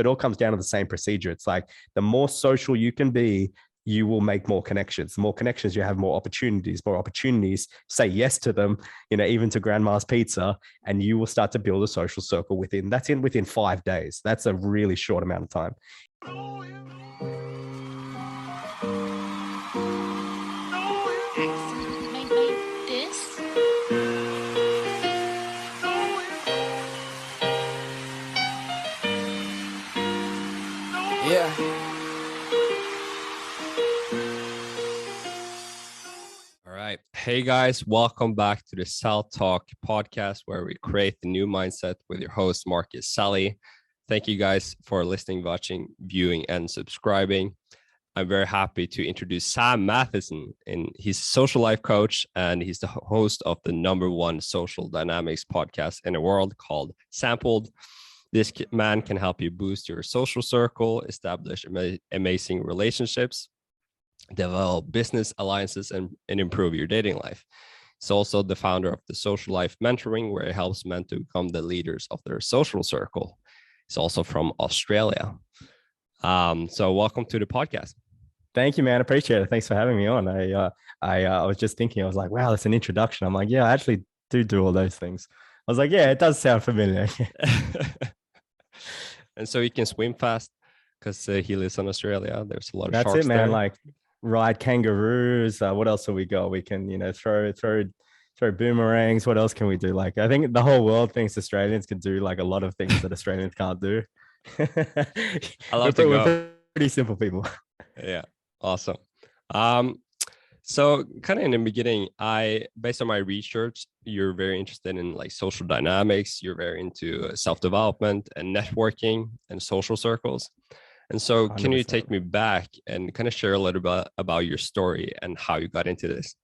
it all comes down to the same procedure. It's like the more social you can be, you will make more connections. The more connections you have, more opportunities, say yes to them, even to grandma's pizza, and you will start to build a social circle within 5 days. That's a really short amount of time. Yeah. All right. Hey guys, welcome back to the Selle Talk podcast, where we create the new mindset with your host, Marcus Selle. Thank you guys for listening, watching, viewing, and subscribing. I'm very happy to introduce Sam Matheson, and he's a social life coach, and he's the host of the #1 social dynamics podcast in the world called Sampled. This man can help you boost your social circle, establish amazing relationships, develop business alliances, and improve your dating life. He's also the founder of the Social Life Mentoring, where he helps men to become the leaders of their social circle. He's also from Australia. So welcome to the podcast. Thank you, man. Appreciate it. Thanks for having me on. I was just thinking, I was like, wow, that's an introduction. I'm like, yeah, I actually do all those things. I was like, yeah, it does sound familiar. And so he can swim fast because he lives in Australia. There's a lot of That's sharks it, man. there. Like ride kangaroos. What else have we got? We can, throw boomerangs. What else can we do? Like, I think the whole world thinks Australians can do like a lot of things that Australians can't do. We're pretty simple people. Yeah, awesome. So kind of in the beginning, based on my research, you're very interested in like social dynamics. You're very into self-development and networking and social circles. And so 100%. Can you take me back and kind of share a little bit about your story and how you got into this?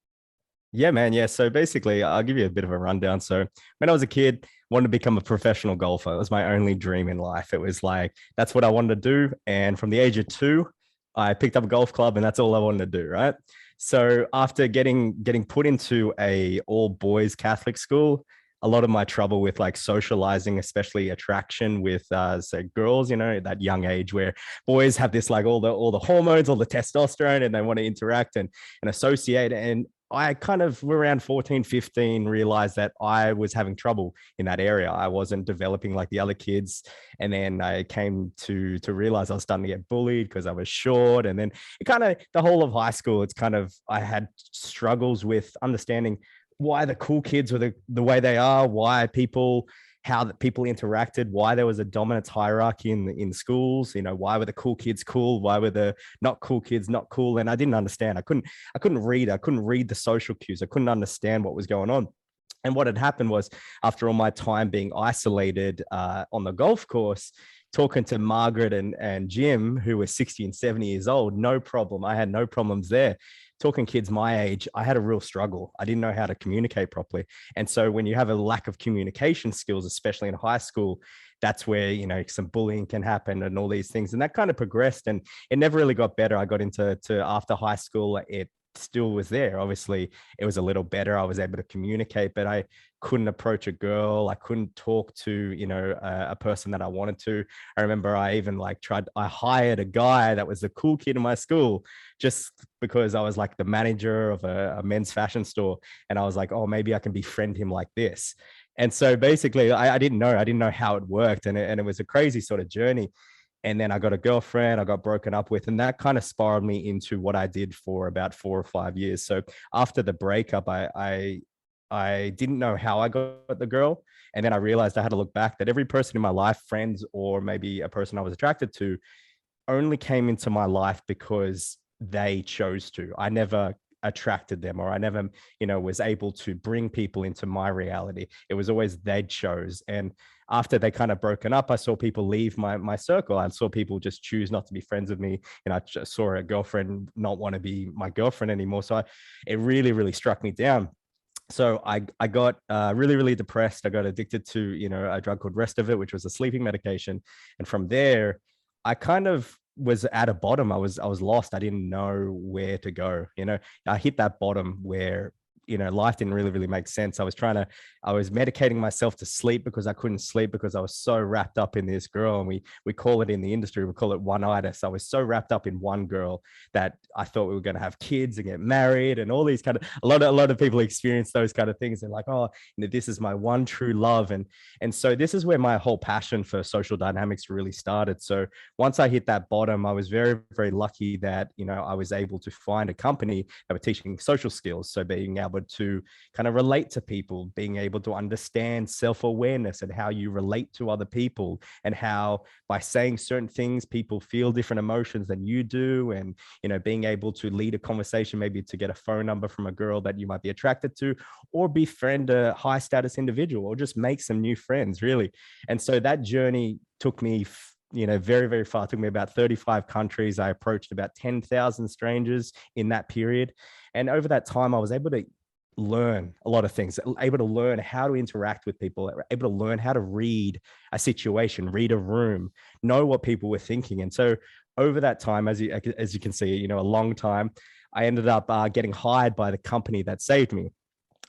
Yeah, man. Yeah. So basically, I'll give you a bit of a rundown. So when I was a kid, wanted to become a professional golfer. It was my only dream in life. It was like, that's what I wanted to do. And from the age of 2, I picked up a golf club and that's all I wanted to do. Right. So after getting put into a all boys Catholic school, a lot of my trouble with like socializing, especially attraction with say girls, that young age where boys have this like all the hormones, all the testosterone, and they want to interact and associate. And I kind of around 14, 15 realized that I was having trouble in that area. I wasn't developing like the other kids. And then I came to realize I was starting to get bullied because I was short. And then the whole of high school, it's kind of, I had struggles with understanding why the cool kids were the way they are, how the people interacted, why there was a dominance hierarchy in schools, why were the cool kids cool, why were the not cool kids not cool. And I didn't understand. I couldn't read the social cues. I couldn't understand what was going on. And what had happened was, after all my time being isolated on the golf course, talking to Margaret and Jim, who were 60 and 70 years old, no problem. I had no problems there. Talking kids my age, I had a real struggle. I didn't know how to communicate properly. And so when you have a lack of communication skills, especially in high school, that's where, some bullying can happen and all these things. And that kind of progressed, and it never really got better. I got into after high school, it still was there. Obviously, it was a little better. I was able to communicate, but I couldn't approach a girl. I couldn't talk to, a person that I wanted to. I remember I even I hired a guy that was the cool kid in my school just because I was like the manager of a men's fashion store. And I was like, oh, maybe I can befriend him like this. And so basically I didn't know how it worked. And it was a crazy sort of journey. And then I got a girlfriend I got broken up with, and that kind of spiraled me into what I did for about 4 or 5 years. So after the breakup, I didn't know how I got the girl. And then I realized I had to look back that every person in my life, friends, or maybe a person I was attracted to, only came into my life because they chose to. I never attracted them, or I never, was able to bring people into my reality. It was always they chose. And after they kind of broken up, I saw people leave my circle. I saw people just choose not to be friends with me. And I just saw a girlfriend not want to be my girlfriend anymore. So it really, really struck me down. So I got really, really depressed. I got addicted to, a drug called Restovit, which was a sleeping medication. And from there, I kind of was at a bottom. I was lost. I didn't know where to go. I hit that bottom where life didn't really make sense. I was medicating myself to sleep because I couldn't sleep because I was so wrapped up in this girl. And we call it in the industry, we call it one-itis. I was so wrapped up in one girl that I thought we were going to have kids and get married and all these kind of, a lot of people experience those kind of things. And like, oh, this is my one true love. And so this is where my whole passion for social dynamics really started. So once I hit that bottom, I was very, very lucky that, I was able to find a company that were teaching social skills. So being able to kind of relate to people, being able to understand self-awareness and how you relate to other people, and how by saying certain things, people feel different emotions than you do. And, being able to lead a conversation, maybe to get a phone number from a girl that you might be attracted to, or befriend a high status individual, or just make some new friends, really. And so that journey took me very, very far. It took me about 35 countries. I approached about 10,000 strangers in that period. And over that time, I was able to learn a lot of things, able to learn how to interact with people, able to learn how to read a situation, read a room, know what people were thinking. And so over that time, as you can see, a long time, I ended up getting hired by the company that saved me.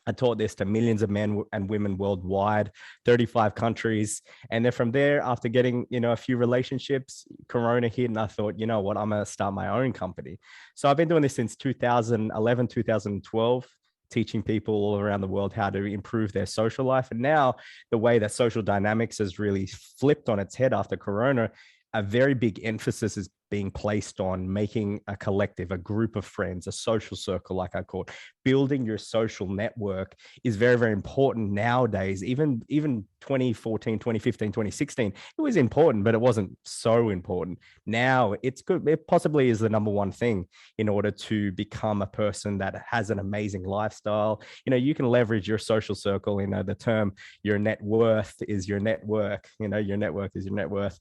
I taught this to millions of men and women worldwide, 35 countries. And then from there, after getting, a few relationships, Corona hit, and I thought, you know what, I'm going to start my own company. So I've been doing this since 2011, 2012, teaching people all around the world how to improve their social life. And now the way that social dynamics has really flipped on its head after Corona, a very big emphasis is being placed on making a collective, a group of friends, a social circle, like I call it. Building your social network is very, very important nowadays. Even 2014, 2015, 2016, it was important, but it wasn't so important. Now it's good. It possibly is the number one thing in order to become a person that has an amazing lifestyle. You can leverage your social circle. The term, your net worth is your network. Your network is your net worth.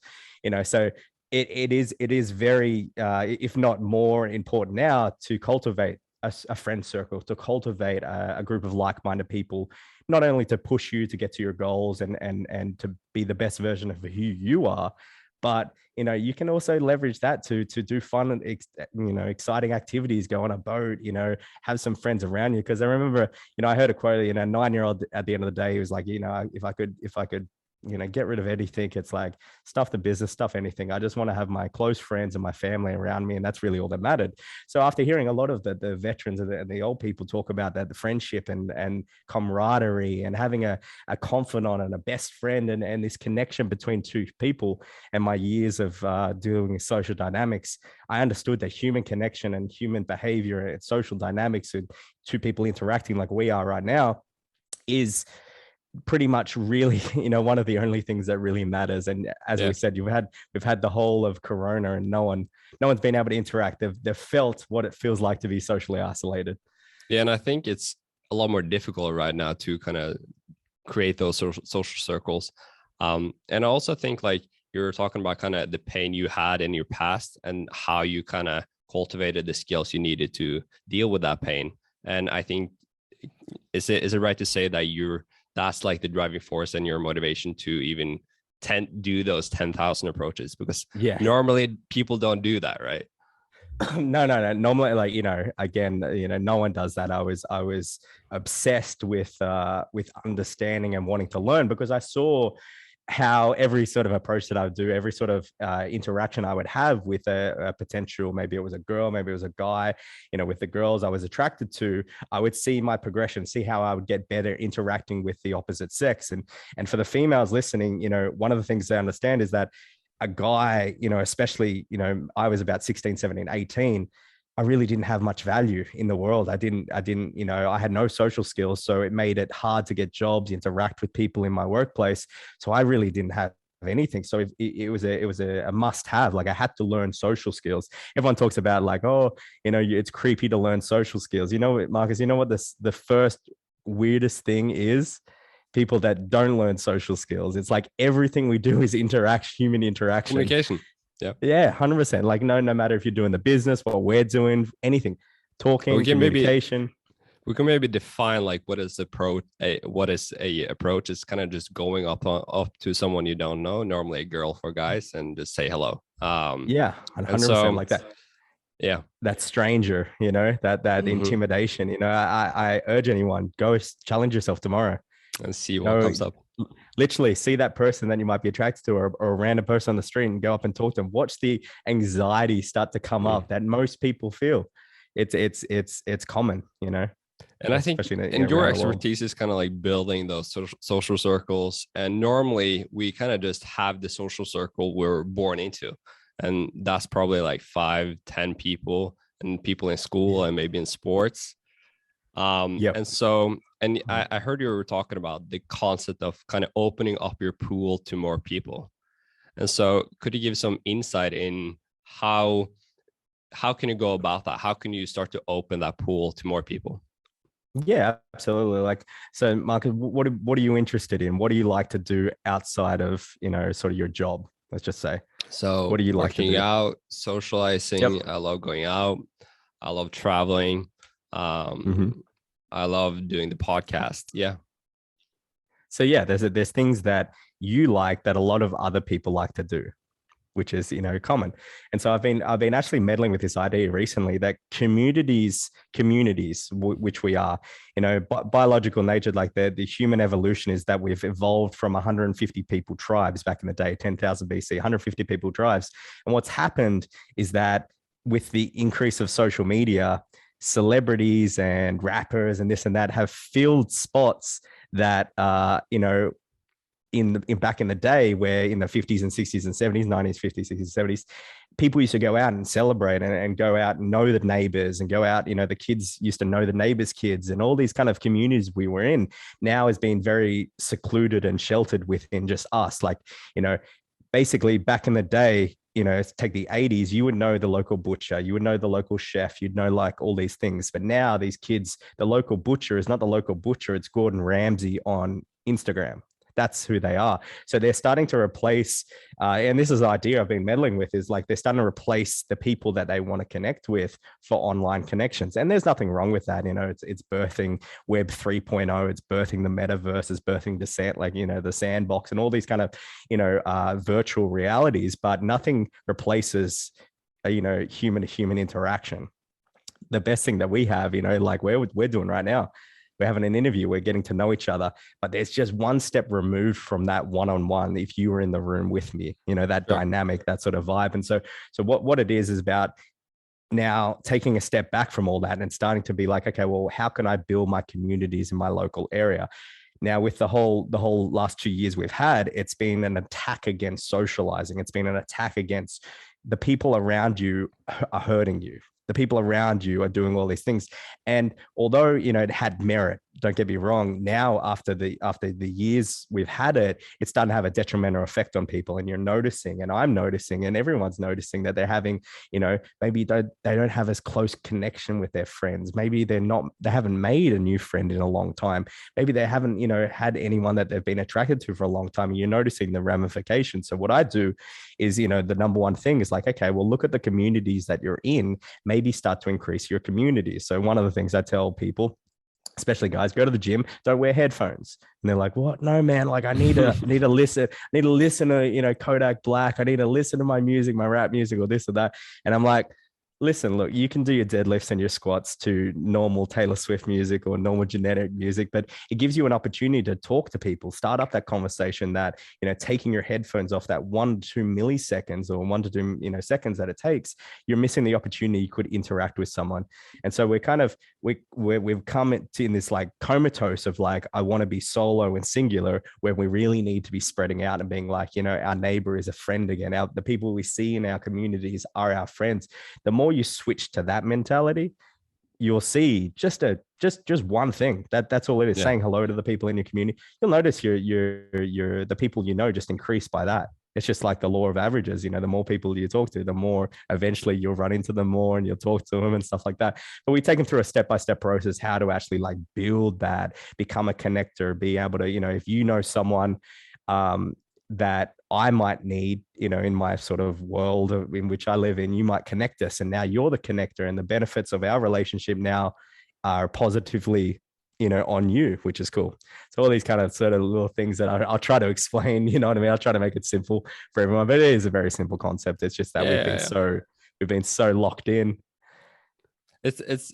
So it is very, if not more important now, to cultivate a friend circle, to cultivate a group of like-minded people, not only to push you to get to your goals and to be the best version of who you are, but you can also leverage that to do fun and exciting activities, go on a boat, have some friends around you. Because I remember, I heard a quote, 9-year-old at the end of the day, he was like, if I could get rid of anything, it's like stuff the business, stuff anything. I just want to have my close friends and my family around me. And that's really all that mattered. So after hearing a lot of the veterans and the old people talk about that, the friendship and camaraderie and having a confidant and a best friend and this connection between two people, and my years of doing social dynamics, I understood that human connection and human behavior and social dynamics and two people interacting like we are right now is pretty much really one of the only things that really matters. And as we said, we've had the whole of Corona, and no one's been able to interact. They've felt what it feels like to be socially isolated. And I think it's a lot more difficult right now to kind of create those social circles. And I also think, like, you're talking about kind of the pain you had in your past and how you kind of cultivated the skills you needed to deal with that pain. And I think, is it right to say that that's like the driving force and your motivation to even do those 10,000 approaches? Because normally people don't do that, right? No. Normally, like, again, no one does that. I was obsessed with understanding and wanting to learn, because I saw how every sort of approach that I would do, every sort of interaction I would have with a potential, maybe it was a girl, maybe it was a guy, with the girls I was attracted to, I would see my progression, see how I would get better interacting with the opposite sex. And for the females listening, one of the things they understand is that a guy, especially, I was about 16, 17, 18, I really didn't have much value in the world. I didn't, I had no social skills. So it made it hard to get jobs, interact with people in my workplace. So I really didn't have anything. So it was a must have. Like, I had to learn social skills. Everyone talks about, like, oh, it's creepy to learn social skills. Marcus, what the first weirdest thing is? People that don't learn social skills. It's like everything we do is human interaction. Communication. Yeah, 100%. Like, no matter if you're doing the business, what we're doing, anything, talking, communication. We can maybe define, like, what is a approach? It's kind of just going up to someone you don't know, normally a girl for guys, and just say hello. 100% like that. Yeah. that stranger, that Hmm. intimidation. I urge anyone, go challenge yourself tomorrow. And see what Go comes up. literally see that person that you might be attracted to, or a random person on the street, and go up and talk to them. Watch the anxiety start to come Mm. up that most people feel. It's common, And I think, especially and your around the world. expertise is kind of like building those social circles. And normally we kind of just have the social circle we're born into. And that's probably like 5, 10 people, and people in school and maybe in sports. Yep. And so, and I heard you were talking about the concept of kind of opening up your pool to more people. And so could you give some insight in how can you go about that? How can you start to open that pool to more people? Yeah, absolutely. Like, so Marcus, what are you interested in? What do you like to do outside of, sort of your job? Let's just say, what So do you like to working do? out, Yep. socializing, I love going out, I love traveling, Hmm. I love doing the podcast. Yeah. So yeah, there's things that you like that a lot of other people like to do, which is common. And so I've been actually meddling with this idea recently that communities, which we are, biological nature, like the human evolution is that we've evolved from 150 people tribes back in the day, 10,000 BC, 150 people tribes. And what's happened is that with the increase of social media, celebrities and rappers and this and that have filled spots that in back in the day, where in the 50s and 60s and 70s, 90s, 50s, 60s, 70s, people used to go out and celebrate and go out and know the neighbors and go out, the kids used to know the neighbors' kids, and all these kind of communities we were in now has been very secluded and sheltered within just us. Like, basically back in the day, take the 80s, you would know the local butcher, you would know the local chef, you'd know like all these things. But now these kids, the local butcher is not the local butcher, it's Gordon Ramsay on Instagram. That's who they are. So they're starting to replace, and this is the idea I've been meddling with, is like they're starting to replace the people that they want to connect with for online connections. And there's nothing wrong with that. It's birthing Web 3.0, it's birthing the metaverse, it's birthing descent, like, the sandbox and all these kind of, virtual realities, but nothing replaces, human to human interaction. The best thing that we have, like we're doing right now, we're having an interview, we're getting to know each other, but there's just one step removed from that one-on-one if you were in the room with me, that Sure. dynamic, that sort of vibe. And so what it is about now taking a step back from all that and starting to be like, okay, well, how can I build my communities in my local area? Now, with the whole last 2 years we've had, it's been an attack against socializing. It's been an attack against the people around you are hurting you. The people around you are doing all these things. And although, it had merit, don't get me wrong, now after the years we've had it, it's starting to have a detrimental effect on people. And you're noticing, and I'm noticing, and everyone's noticing that they're having, maybe they don't have as close connection with their friends. Maybe they haven't made a new friend in a long time. Maybe they haven't, had anyone that they've been attracted to for a long time. And you're noticing the ramifications. So what I do is, the number one thing is like, okay, well, look at the communities that you're in, maybe start to increase your community. So one of the things I tell people, especially guys, go to the gym, don't wear headphones. And they're like, what? No, man, like I need to listen to, Kodak Black. I need to listen to my music, my rap music, or this or that. And I'm like, listen, look, you can do your deadlifts and your squats to normal Taylor Swift music or normal genetic music, but it gives you an opportunity to talk to people, start up that conversation that, taking your headphones off that 1 to 2 milliseconds or 1 to 2, seconds that it takes, you're missing the opportunity you could interact with someone. And so we've come in this like comatose of like, I want to be solo and singular, where we really need to be spreading out and being like, our neighbor is a friend again. The people we see in our communities are our friends. The more you switch to that mentality, you'll see just one thing. That's all it is. Yeah. Saying hello to the people in your community. You'll notice the people just increase by that. It's just like the law of averages. The more people you talk to, the more eventually you'll run into them more and you'll talk to them and stuff like that. But we take them through a step-by-step process, how to actually like build that, become a connector, be able to, if you know someone that I might need, in my sort of world in which I live in, you might connect us. And now you're the connector, and the benefits of our relationship now are positively, on you, which is cool. So all these kind of sort of little things that I'll try to explain, you know what I mean? I'll try to make it simple for everyone, but it is a very simple concept. It's just that Yeah. we've been so locked in It's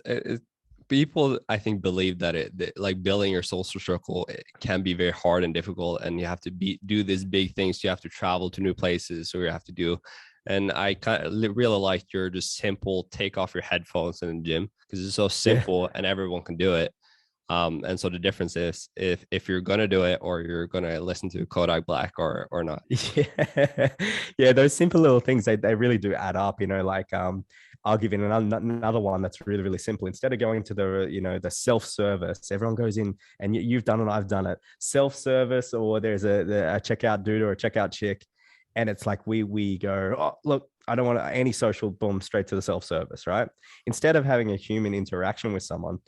people I think believe that like building your social circle, it can be very hard and difficult, and you have to do these big things. You have to travel to new places, or you have to do. And I kind of really like your just simple take off your headphones in the gym, because it's so Yeah. simple and everyone can do it. And so the difference is if you're gonna do it, or you're gonna listen to Kodak Black, or not. Yeah, yeah, those simple little things, they really do add up, like I'll give you another one that's really, really simple. Instead of going to the self-service, everyone goes in, and you've done it, I've done it, self-service, or there's a checkout dude or a checkout chick, and it's like we go, oh, look, I don't want any social, boom, straight to the self-service, right? Instead of having a human interaction with someone,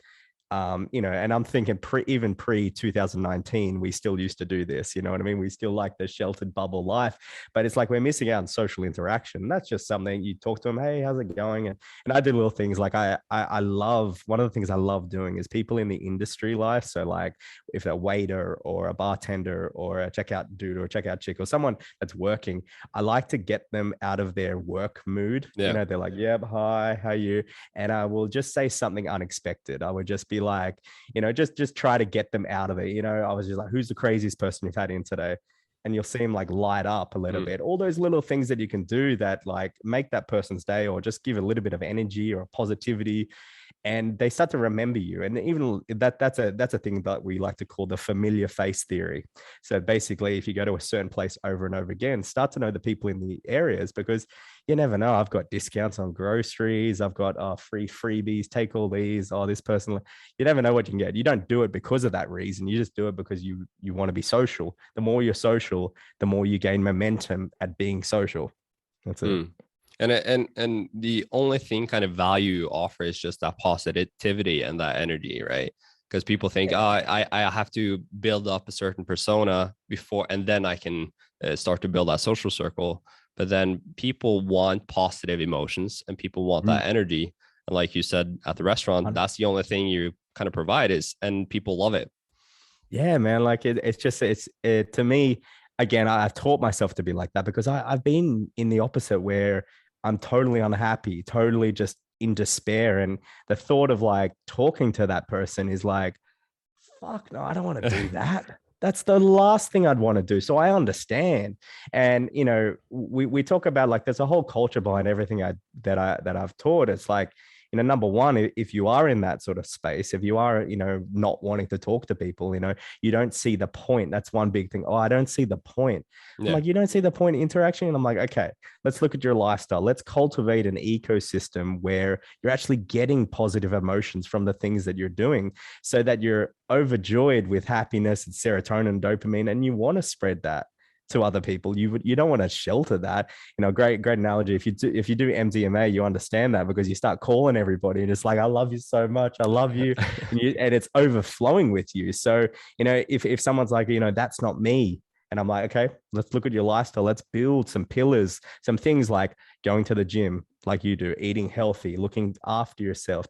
and I'm thinking even pre 2019, we still used to do this. You know what I mean? We still like the sheltered bubble life, but it's like we're missing out on social interaction. That's just something you talk to them. Hey, how's it going? And I do little things like I love, one of the things I love doing is people in the industry life. So like if a waiter or a bartender or a checkout dude or a checkout chick or someone that's working, I like to get them out of their work mood. Yeah. They're like, yeah, hi, how are you? And I will just say something unexpected. I would just be like, just try to get them out of it. I was just like, who's the craziest person you've had in today? And you'll see them like light up a little bit. All those little things that you can do that like make that person's day, or just give a little bit of energy or positivity, and they start to remember you. And even that's a thing that we like to call the familiar face theory. So basically, if you go to a certain place over and over again, start to know the people in the areas, because you never know. I've got discounts on groceries. I've got free freebies. Take all these. Oh, this person. You never know what you can get. You don't do it because of that reason. You just do it because you want to be social. The more you're social, the more you gain momentum at being social. That's it. And the only thing kind of value you offer is just that positivity and that energy, right? Because people think, oh, I have to build up a certain persona before, and then I can start to build that social circle. But then people want positive emotions, and people want that energy. And like you said at the restaurant, that's the only thing you kind of provide and people love it. Yeah, man. Like it's to me, again, I've taught myself to be like that, because I've been in the opposite, where I'm totally unhappy, totally just in despair. And the thought of like talking to that person is like, fuck no, I don't want to do that. That's the last thing I'd want to do. So I understand. And we talk about like there's a whole culture behind everything that I've taught. It's like, number one, if you are in that sort of space, if you are, not wanting to talk to people, you don't see the point. That's one big thing. Oh, I don't see the point. I'm like, you don't see the point in interaction? And I'm like, okay, let's look at your lifestyle. Let's cultivate an ecosystem where you're actually getting positive emotions from the things that you're doing, so that you're overjoyed with happiness and serotonin and dopamine, and you want to spread that to other people. You don't want to shelter that. Great analogy. If you do MDMA, you understand that, because you start calling everybody and it's like, I love you so much, I love you, and it's overflowing with you. So if someone's like, that's not me, and I'm like, okay, let's look at your lifestyle. Let's build some pillars, some things like going to the gym like you do, eating healthy, looking after yourself,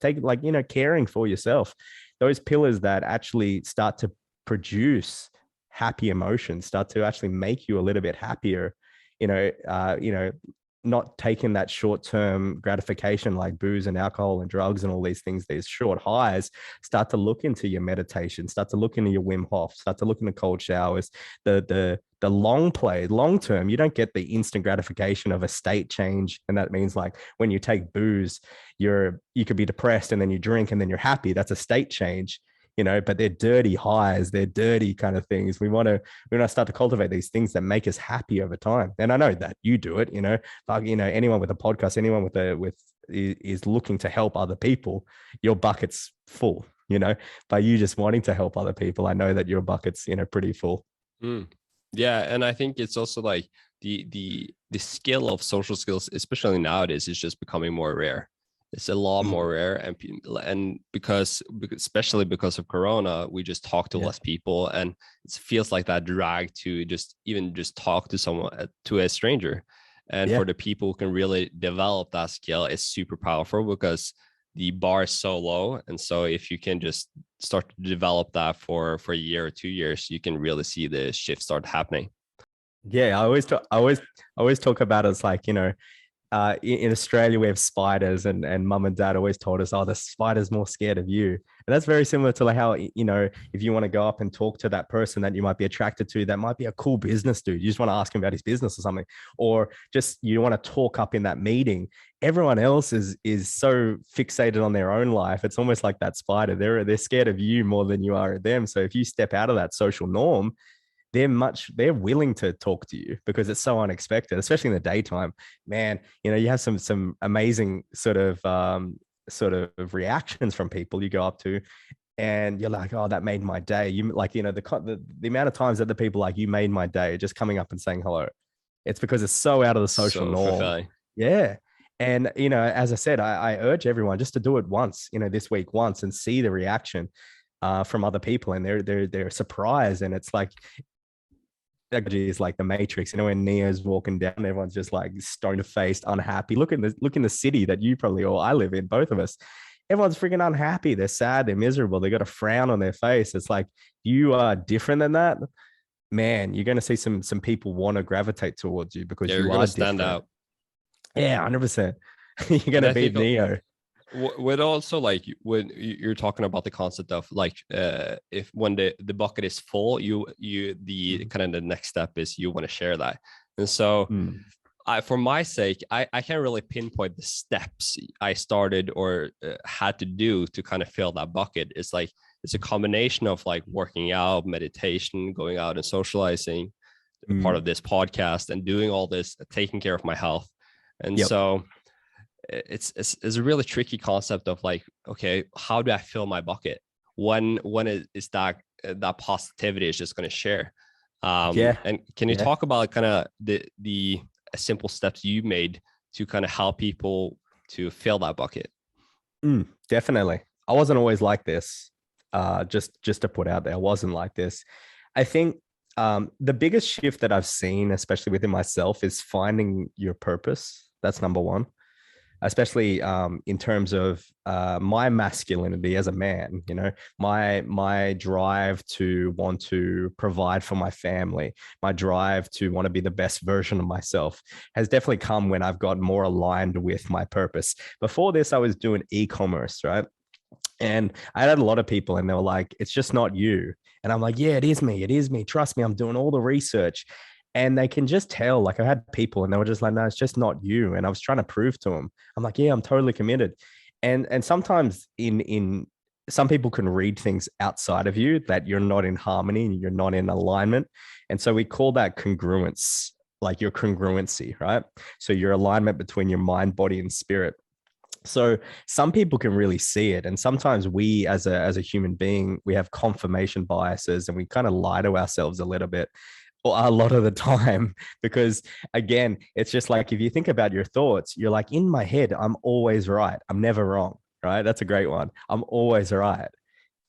caring for yourself. Those pillars that actually start to produce happy emotions, start to actually make you a little bit happier, not taking that short-term gratification like booze and alcohol and drugs and all these things, these short highs. Start to look into your meditation, start to look into your Wim Hof, start to look into cold showers, the long play, long term. You don't get the instant gratification of a state change. And that means like when you take booze, you could be depressed and then you drink and then you're happy. That's a state change. But they're dirty highs, they're dirty kind of things. We want to start to cultivate these things that make us happy over time. And I know that you do it, like, anyone with a podcast, anyone with is looking to help other people, your bucket's full, by you just wanting to help other people. I know that your bucket's, pretty full. Yeah. And I think it's also like the skill of social skills, especially nowadays, is just becoming more rare. It's a lot more rare, and because especially because of Corona, we just talk to less people, and it feels like that drag to just talk to someone, to a stranger. And for the people who can really develop that skill, it's super powerful, because the bar is so low. And so if you can just start to develop that for a year or 2 years, you can really see the shift start happening. Yeah, I always talk about it as like, in Australia, we have spiders, and mum and dad always told us, oh, the spider's more scared of you. And that's very similar to like how, if you want to go up and talk to that person that you might be attracted to, that might be a cool business dude. You just want to ask him about his business or something, or just you want to talk up in that meeting. Everyone else is so fixated on their own life. It's almost like that spider. They're scared of you more than you are of them. So if you step out of that social norm, they're willing to talk to you because it's so unexpected, especially in the daytime. Man, you have some amazing sort of reactions from people you go up to, and you're like, oh, that made my day. You like, the amount of times that the people like, you made my day, just coming up and saying hello. It's because it's so out of the social So norm. fulfilling. Yeah. And as I said, I urge everyone just to do it once, this week once, and see the reaction from other people, and they're surprised. And it's like, is like the Matrix, when Neo's walking down, everyone's just like stone faced, unhappy. Look in the city that you probably, or I live in, both of us. Everyone's freaking unhappy. They're sad. They're miserable. They got a frown on their face. It's like, you are different than that, man. You're going to see some people want to gravitate towards you because You're you going are to stand different. out. Yeah, 100%. You're going And to I beat think Neo. with also like when you're talking about the concept of like if when the bucket is full, you the kind of the next step is you want to share that. And so for my sake, I can't really pinpoint the steps I started or had to do to kind of fill that bucket. It's a combination of like working out, meditation, going out and socializing, part of this podcast, and doing all this, taking care of my health. And so it's a really tricky concept of like, okay, how do I fill my bucket? When is that positivity is just going to share? And can you talk about kind of the simple steps you made to kind of help people to fill that bucket? Definitely. I wasn't always like this. Just to put out there, I wasn't like this. I think the biggest shift that I've seen, especially within myself, is finding your purpose. That's number one, especially in terms of my masculinity as a man. My drive to want to provide for my family, my drive to want to be the best version of myself has definitely come when I've got more aligned with my purpose. Before this, I was doing e-commerce, right? And I had a lot of people, and they were like, it's just not you. And I'm like, yeah, it is me. It is me. Trust me, I'm doing all the research. And they can just tell. Like, I had people, and they were just like, no, it's just not you. And I was trying to prove to them, I'm like, yeah, I'm totally committed. And sometimes in some people can read things outside of you that you're not in harmony and you're not in alignment. And so we call that congruence, like your congruency, right? So your alignment between your mind, body, and spirit. So some people can really see it. And sometimes we as a human being, we have confirmation biases, and we kind of lie to ourselves a little bit, or a lot of the time, because again, it's just like, if you think about your thoughts, you're like, in my head, I'm always right. I'm never wrong. Right. That's a great one. I'm always right.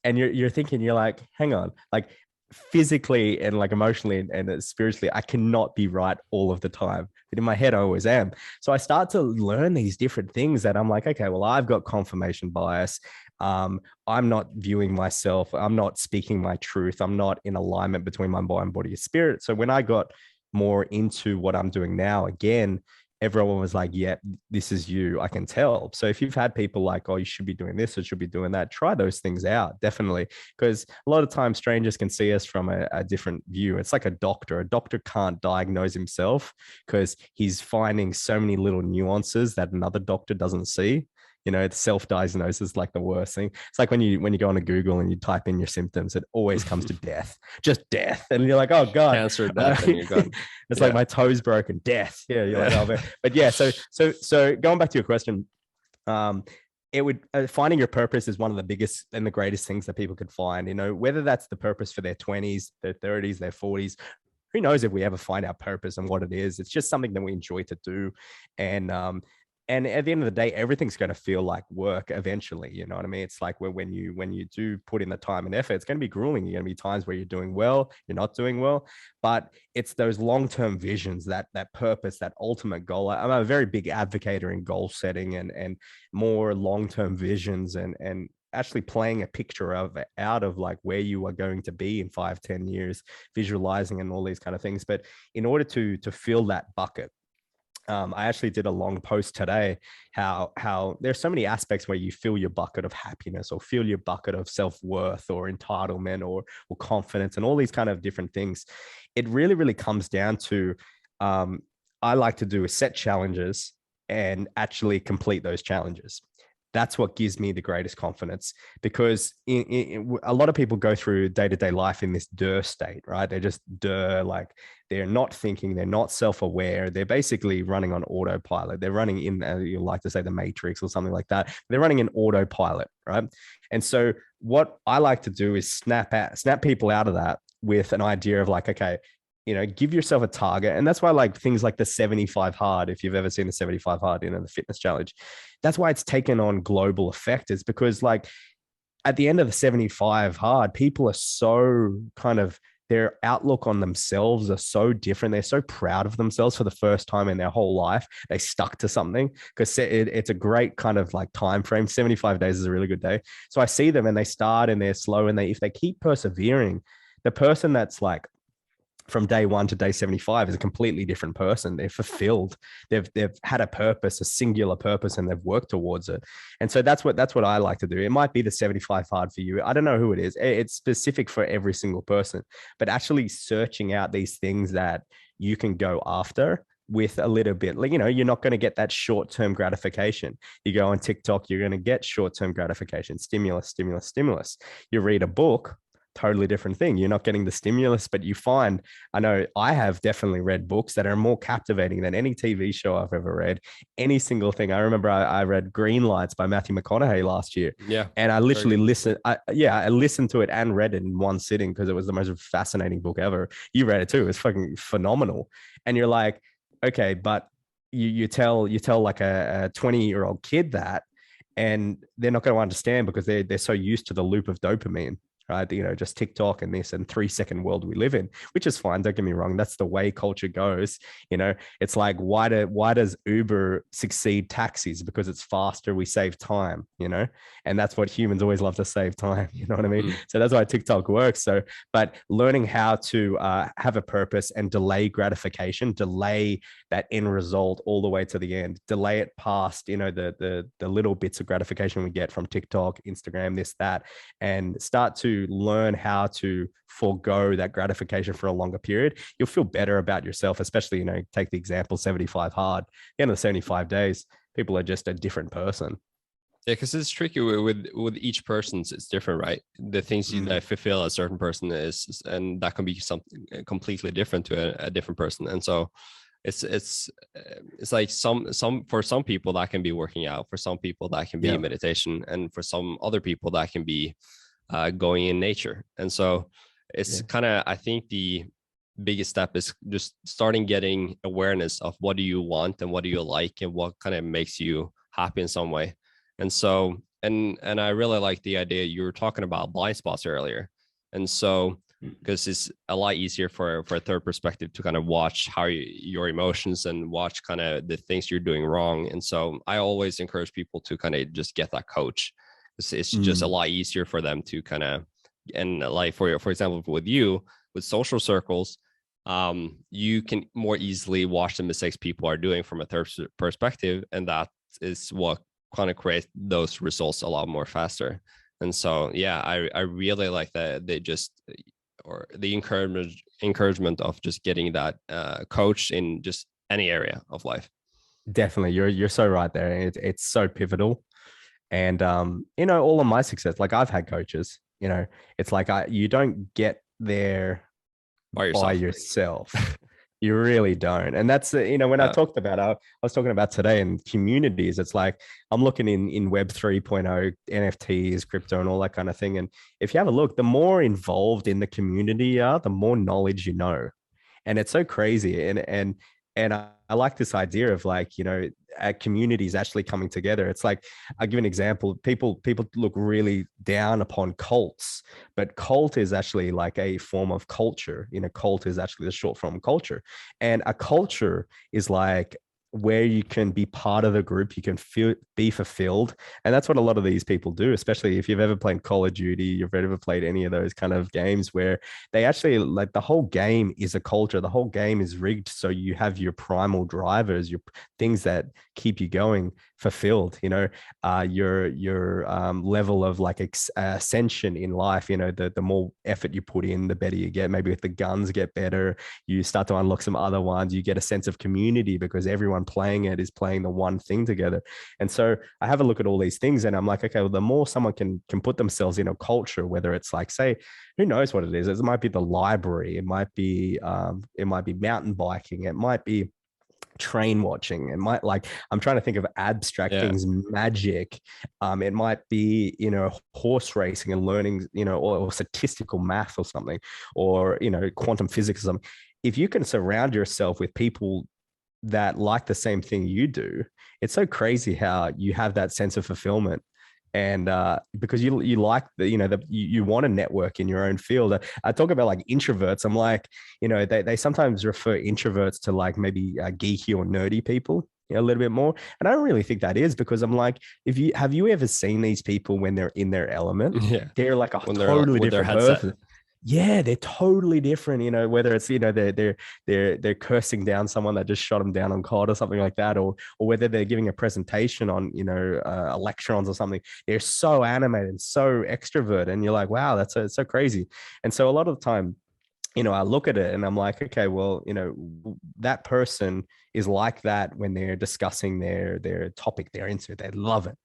And you're thinking, you're like, hang on, like, physically and like emotionally and spiritually, I cannot be right all of the time. But in my head, I always am. So I start to learn these different things that I'm like, okay, well, I've got confirmation bias. I'm not viewing myself. I'm not speaking my truth. I'm not in alignment between my mind, body, and spirit. So when I got more into what I'm doing now, again, everyone was like, yeah, this is you. I can tell. So if you've had people like, oh, you should be doing this or should be doing that, try those things out. Definitely. Because a lot of times strangers can see us from a different view. It's like a doctor. A doctor can't diagnose himself because he's finding so many little nuances that another doctor doesn't see. The self-diagnosis is like the worst thing. It's like when you go on to Google and you type in your symptoms, it always comes to death, just death. And you're like, oh God, Cancer, death, and you're gone. It's like my toe's broken, death. Yeah. You're like, oh, but yeah. So going back to your question, it would finding your purpose is one of the biggest and the greatest things that people could find, whether that's the purpose for their 20s, their 30s, their 40s. Who knows if we ever find our purpose and what it is? It's just something that we enjoy to do. And at the end of the day, everything's going to feel like work eventually. You know what I mean? It's like when you do put in the time and effort, it's going to be grueling. You're going to be times where you're doing well, you're not doing well, but it's those long-term visions, that purpose, that ultimate goal. I'm a very big advocate in goal setting and more long-term visions and actually playing a picture out of like where you are going to be in 5-10 years, visualizing and all these kind of things. But in order to fill that bucket, I actually did a long post today how there's so many aspects where you fill your bucket of happiness or fill your bucket of self-worth or entitlement or confidence and all these kind of different things. It really, really comes down to I like to do is set challenges and actually complete those challenges. That's what gives me the greatest confidence, because a lot of people go through day-to-day life in this state, right? They're just like they're not thinking, they're not self-aware, they're basically running on autopilot. They're running in, you like to say, the matrix or something like that. They're running in autopilot, right? And so what I like to do is snap people out of that with an idea of like, okay, give yourself a target. And that's why like things like the 75 hard, if you've ever seen the 75 hard, the fitness challenge, that's why it's taken on global effect, is because like at the end of the 75 hard, people are so kind of, their outlook on themselves are so different. They're so proud of themselves for the first time in their whole life. They stuck to something, because it's a great kind of like time frame. 75 days is a really good day. So I see them and they start and they're slow, and if they keep persevering, the person that's like from day 1 to day 75 is a completely different person. They're fulfilled. They've had a purpose, a singular purpose, and they've worked towards it. And so that's what I like to do. It might be the 75 hard for you. I don't know who it is. It's specific for every single person, but actually searching out these things that you can go after with a little bit, like, you're not going to get that short-term gratification. You go on TikTok, you're going to get short-term gratification, stimulus. You read a book, totally different thing. You're not getting the stimulus, but you find, I know I have definitely read books that are more captivating than any TV show I've ever read. Any single thing. I remember I read Green Lights by Matthew McConaughey last year. Yeah. And I literally listened. I listened to it and read it in one sitting because it was the most fascinating book ever. You read it too. It's fucking phenomenal. And you're like, okay, but you tell like a 20-year-old kid that, and they're not going to understand because they're so used to the loop of dopamine, right? Just TikTok and this and 3-second world we live in, which is fine. Don't get me wrong. That's the way culture goes. It's like, why does Uber succeed taxis? Because it's faster. We save time, and that's what humans always love to save time. You know what I mean? So that's why TikTok works. So, but learning how to have a purpose and delay gratification, delay that end result all the way to the end, delay it past, the little bits of gratification we get from TikTok, Instagram, this, that, and start to learn how to forego that gratification for a longer period. You'll feel better about yourself, especially, take the example 75 hard. At the end of the 75 days, people are just a different person. Yeah, because it's tricky with each person's, it's different, right? The things that fulfill a certain person is, and that can be something completely different to a different person. And so it's like for some people that can be working out, for some people that can be meditation, and for some other people that can be going in nature. And so it's kind of, I think the biggest step is just starting getting awareness of what do you want and what do you like and what kind of makes you happy in some way. And so, and I really like the idea you were talking about blind spots earlier. And so, because it's a lot easier for a third perspective to kind of watch how your emotions and watch kind of the things you're doing wrong. And so I always encourage people to kind of just get that coach. It's just a lot easier for them to kind of, and like for example, with you, with social circles, you can more easily watch the mistakes people are doing from a third perspective. And that is what kind of creates those results a lot more faster. And so, yeah, I really like that they just, or the encouragement of just getting that coach in just any area of life. Definitely. You're so right there. It's so pivotal. And, all of my success, like I've had coaches, it's like you don't get there by yourself. You really don't. And that's, when I talked about, I was talking about today in communities, it's like, I'm looking in Web 3.0, NFTs, crypto and all that kind of thing. And if you have a look, the more involved in the community you are, the more knowledge you know. And it's so crazy. And I like this idea of like, communities actually coming together. It's like, I'll give an example. People look really down upon cults, but cult is actually like a form of culture. Cult is actually the short form culture. And a culture is like where you can be part of the group, you can be fulfilled. And that's what a lot of these people do, especially if you've ever played Call of Duty, you've ever played any of those kind of games where they actually, like, the whole game is a culture. The whole game is rigged so you have your primal drivers, your things that keep you going, fulfilled. Your level of like ascension in life. The more effort you put in, the better you get. Maybe if the guns get better, you start to unlock some other ones. You get a sense of community because everyone playing it is playing the one thing together. And so I have a look at all these things, and I'm like, okay, well, the more someone can put themselves in a culture, whether it's like, say, who knows what it is? It might be the library. It might be mountain biking. It might be train watching. It might, like, I'm trying to think of abstract things, magic. It might be, horse racing and learning, or statistical math or something, or, quantum physics or something. If you can surround yourself with people that like the same thing you do, it's so crazy how you have that sense of fulfillment. And because you like you want to network in your own field. I talk about like introverts. I'm like, they sometimes refer introverts to like maybe geeky or nerdy people, a little bit more. And I don't really think that is, because I'm like, have you ever seen these people when they're in their element? Yeah, They're like a when totally with different person. Yeah, they're totally different. Whether it's they're cursing down someone that just shot them down on COD or something like that, or whether they're giving a presentation on electrons or something. They're so animated and so extrovert, and you're like, wow, that's so crazy. And so a lot of the time, I look at it and I'm like, okay, well, that person is like that when they're discussing their topic they're into. They love it.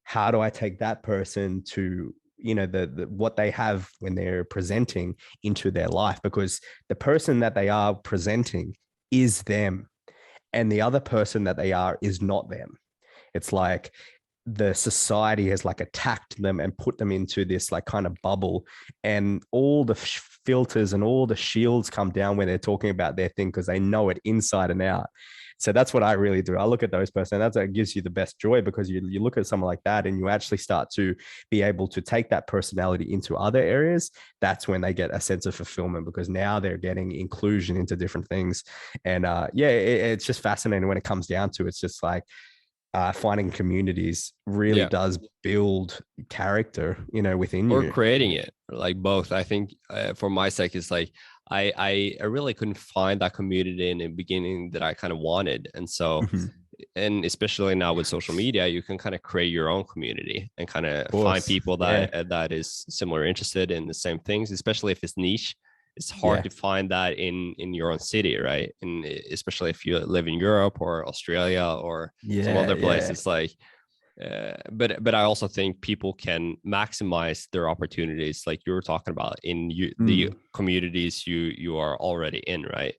How do I take that person to the what they have when they're presenting into their life? Because the person that they are presenting is them, and the other person that they are is not them. It's like the society has like attacked them and put them into this like kind of bubble, and all the filters and all the shields come down when they're talking about their thing, because they know it inside and out. So that's what I really do. I look at those person. That's what gives you the best joy, because you look at someone like that and you actually start to be able to take that personality into other areas. That's when they get a sense of fulfillment, because now they're getting inclusion into different things. And it's just fascinating when it comes down to it. It's just like finding communities really does build character, within you. Or creating it, like both. I think for my sake, it's like I really couldn't find that community in the beginning that I kind of wanted. And so, and especially now with social media, you can kind of create your own community and kind of find people that is similar interested in the same things, especially if it's niche. It's hard to find that in your own city, right? And especially if you live in Europe or Australia or some other place. It's like, but I also think people can maximize their opportunities, like you were talking about, in the communities you are already in, right?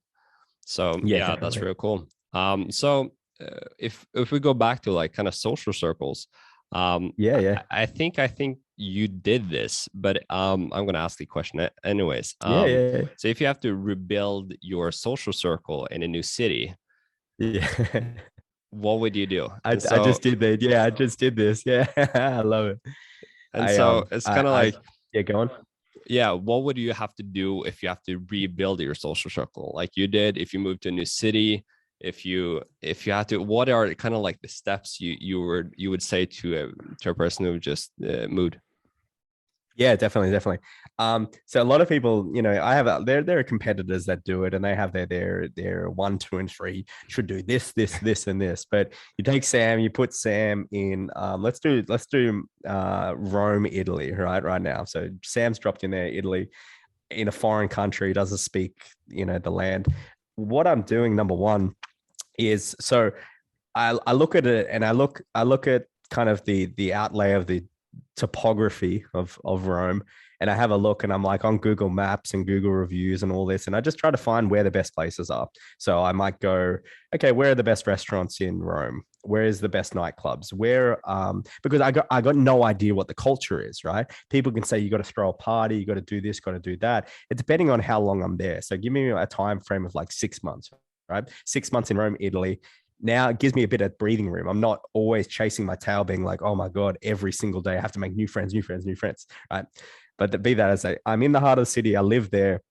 So that's real cool. So if we go back to like kind of social circles, I think you did this, but I'm gonna ask the question anyways. So if you have to rebuild your social circle in a new city, what would you do? I just did that. I just did this. I love it. And so it's kind of like, go on. What would you have to do if you have to rebuild your social circle like you did if you moved to a new city? If you had to, what are kind of like the steps you would say to a person who just moved? Yeah, definitely. So a lot of people, I have there are competitors that do it, and they have their 1, 2, and 3 should do this, and this. But you take Sam, you put Sam in. Let's do Rome, Italy, right now. So Sam's dropped in there, Italy, in a foreign country, doesn't speak, the land. What I'm doing, number one, is so I look at it, and I look at kind of the outlay of the topography of Rome, and I have a look, and I'm like on Google Maps and Google reviews and all this, and I just try to find where the best places are. So I might go, okay, where are the best restaurants in Rome? Where is the best nightclubs? Where because I got no idea what the culture is, right? People can say you got to throw a party, you got to do this, got to do that. It's depending on how long I'm there. So give me a time frame of like 6 months, right? 6 months in Rome, Italy. Now it gives me a bit of breathing room. I'm not always chasing my tail, being like, oh my God, every single day I have to make new friends, right? But be that as I'm in the heart of the city, I live there.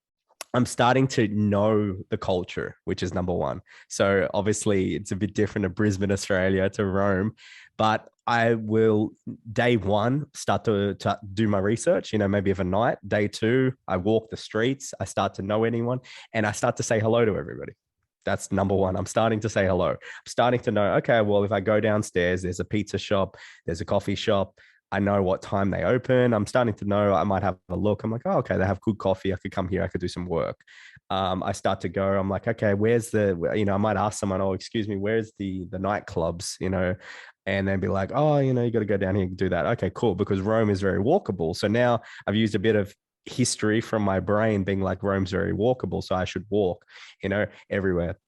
I'm starting to know the culture, which is number one. So obviously it's a bit different to Brisbane, Australia to Rome, but I will day one start to do my research, maybe of a night. Day two, I walk the streets, I start to know anyone, and I start to say hello to everybody. That's number one. I'm starting to say hello. I'm starting to know, okay, well, if I go downstairs, there's a pizza shop, there's a coffee shop. I know what time they open. I'm starting to know. I might have a look. I'm like, oh, okay, they have good coffee. I could come here. I could do some work. I start to go. I'm like, okay, where's I might ask someone, oh, excuse me, where's the nightclubs, and then be like, oh, you got to go down here and do that. Okay, cool. Because Rome is very walkable. So now I've used a bit of history from my brain being like Rome's very walkable. So I should walk, everywhere.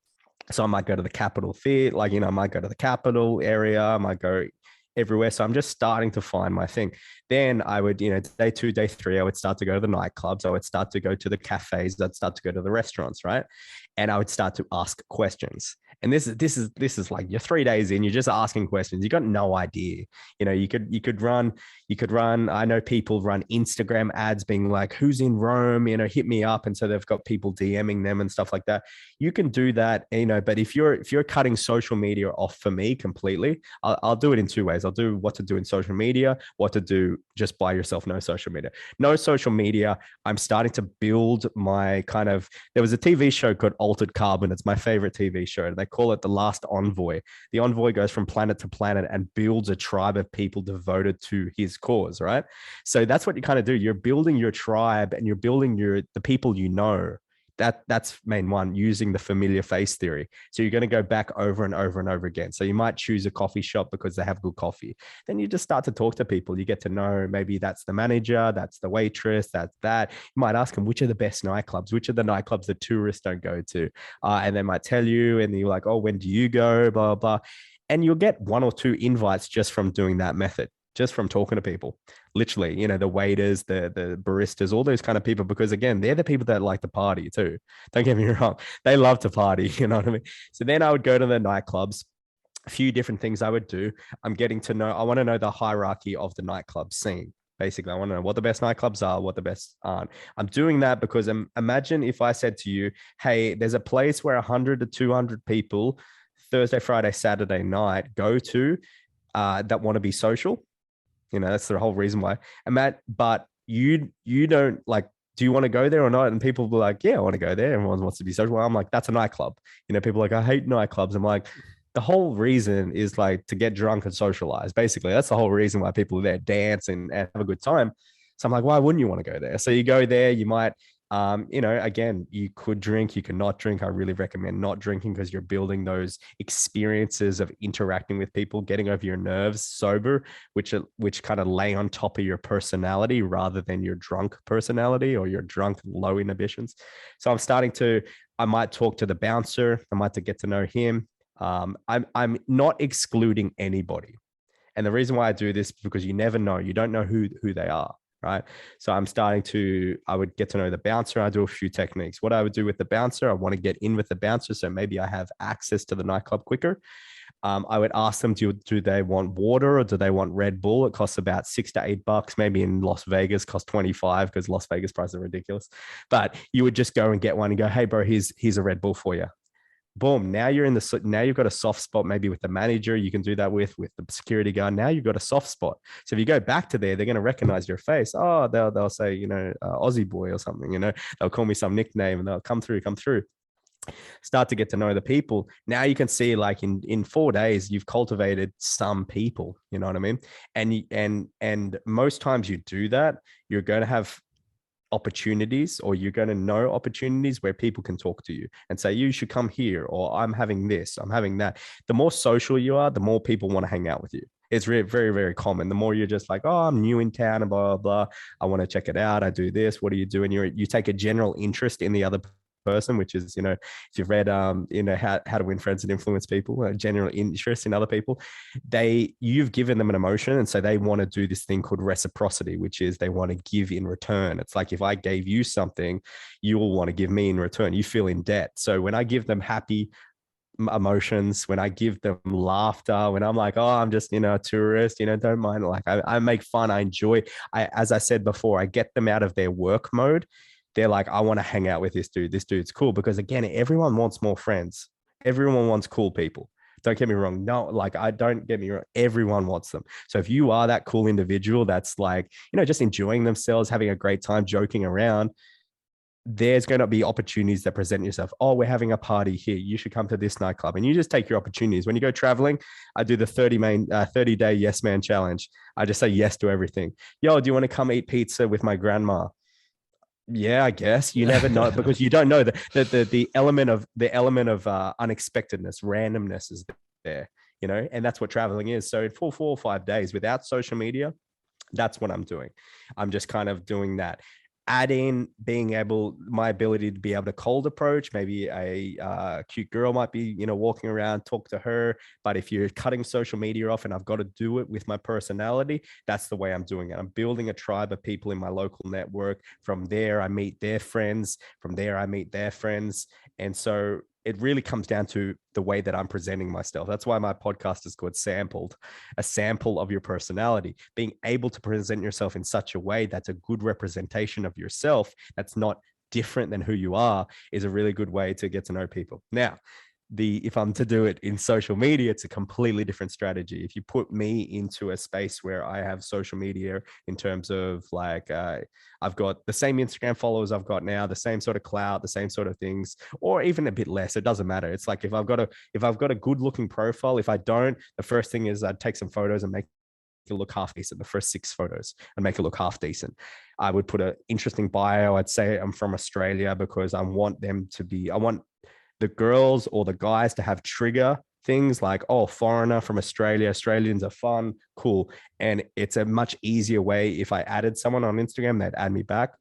So I might go to the Capitol Theatre, I might go to the Capitol area. I might go everywhere. So I'm just starting to find my thing. Then I would, day two, day three, I would start to go to the nightclubs. I would start to go to the cafes. I'd start to go to the restaurants, right? And I would start to ask questions. And this is like you're 3 days in, you're just asking questions. You got no idea. You could run. I know people run Instagram ads being like, who's in Rome? Hit me up. And so they've got people DMing them and stuff like that. You can do that, but if you're cutting social media off for me completely, I'll do it in two ways. I'll do what to do in social media, what to do just by yourself, no social media. No social media. I'm starting to build my there was a TV show called Altered Carbon. It's my favorite TV show. They call it The Last Envoy. The envoy goes from planet to planet and builds a tribe of people devoted to his cause, right? So that's what you kind of do. You're building your tribe and you're building the people that's main one, using the familiar face theory. So you're going to go back over and over and over again. So you might choose a coffee shop because they have good coffee. Then you just start to talk to people. You get to know, maybe that's the manager, that's the waitress, that's that. You might ask them, which are the best nightclubs? Which are the nightclubs that tourists don't go to? And they might tell you, and you're like, oh, when do you go? Blah, blah, blah. And you'll get one or two invites just from doing that method, just from talking to people. Literally, the waiters, the baristas, all those kind of people, because again, they're the people that like to party too. Don't get me wrong. They love to party, you know what I mean? So then I would go to the nightclubs. A few different things I would do. I want to know the hierarchy of the nightclub scene. Basically, I want to know what the best nightclubs are, what the best aren't. I'm doing that because imagine if I said to you, hey, there's a place where 100 to 200 people Thursday, Friday, Saturday night go to that want to be social. That's the whole reason why. But you don't like, do you want to go there or not? And people will be like, yeah, I want to go there. Everyone wants to be social. Well, I'm like, that's a nightclub. People are like, I hate nightclubs. I'm like, the whole reason is like to get drunk and socialize. Basically, that's the whole reason why people are there, dance and have a good time. So I'm like, why wouldn't you want to go there? So you go there, you might, again, you could drink, you can not drink. I really recommend not drinking because you're building those experiences of interacting with people, getting over your nerves sober, which kind of lay on top of your personality rather than your drunk personality or your drunk low inhibitions. So I might talk to the bouncer. I might get to know him. I'm not excluding anybody. And the reason why I do this is because you never know. You don't know who they are. Right. So I would get to know the bouncer. I do a few techniques. What I would do with the bouncer, I want to get in with the bouncer. So maybe I have access to the nightclub quicker. I would ask them, do they want water or do they want Red Bull? It costs about $6 to $8. Maybe in Las Vegas costs 25 because Las Vegas prices are ridiculous. But you would just go and get one and go, hey, bro, here's a Red Bull for you. Boom. Now you've got a soft spot, maybe with the manager. You can do that with the security guard. Now you've got a soft spot. So if you go back to there, they're going to recognize your face. Oh, they'll say, Aussie boy or something, they'll call me some nickname and they'll come through. Start to get to know the people. Now you can see like in 4 days, you've cultivated some people, you know what I mean? And most times you do that, you're going to have opportunities, or you're going to know opportunities where people can talk to you and say, you should come here, or I'm having this, I'm having that. The more social you are, the more people want to hang out with you. It's very, very, very common. The more you're just like, oh, I'm new in town and blah, blah, blah. I want to check it out. I do this. What do you do? And you take a general interest in the other person, which is, if you've read, how to win friends and influence people, a general interest in other people, you've given them an emotion. And so they want to do this thing called reciprocity, which is they want to give in return. It's like, if I gave you something, you will want to give me in return. You feel in debt. So when I give them happy emotions, when I give them laughter, when I'm like, oh, I'm just, a tourist, don't mind. Like I make fun. I enjoy, as I said before, I get them out of their work mode they're like, I want to hang out with this dude. This dude's cool. Because again, everyone wants more friends. Everyone wants cool people. Don't get me wrong. No, like I don't get me wrong. Everyone wants them. So if you are that cool individual that's like, just enjoying themselves, having a great time, joking around, there's going to be opportunities that present yourself. Oh, we're having a party here. You should come to this nightclub, and you just take your opportunities. When you go traveling, I do the 30-day yes man challenge. I just say yes to everything. Yo, do you want to come eat pizza with my grandma? Yeah, I guess. You never know, because you don't know the element of unexpectedness, randomness is there, and that's what traveling is. So for 4 or 5 days without social media, that's what I'm doing. I'm just kind of doing that. Add in my ability to be able to cold approach. Maybe a cute girl might be, walking around, talk to her. But if you're cutting social media off and I've got to do it with my personality, that's the way I'm doing it. I'm building a tribe of people in my local network. From there, I meet their friends. From there, I meet their friends. And so it really comes down to the way that I'm presenting myself. That's why my podcast is called Sampled, a sample of your personality. Being able to present yourself in such a way that's a good representation of yourself, that's not different than who you are, is a really good way to get to know people. Now, if I'm to do it in social media, it's a completely different strategy. If you put me into a space where I have social media in terms of like, I've got the same Instagram followers I've got now, the same sort of clout, the same sort of things, or even a bit less, it doesn't matter. It's like if I've got a good looking profile, if I don't, the first thing is I'd take some photos and make it look half decent. The first 6 photos and make it look half decent. I would put an interesting bio. I'd say I'm from Australia because I want the girls or the guys to have trigger things like, oh, foreigner from Australia, Australians are fun, cool. And it's a much easier way. If I added someone on Instagram, they'd add me back.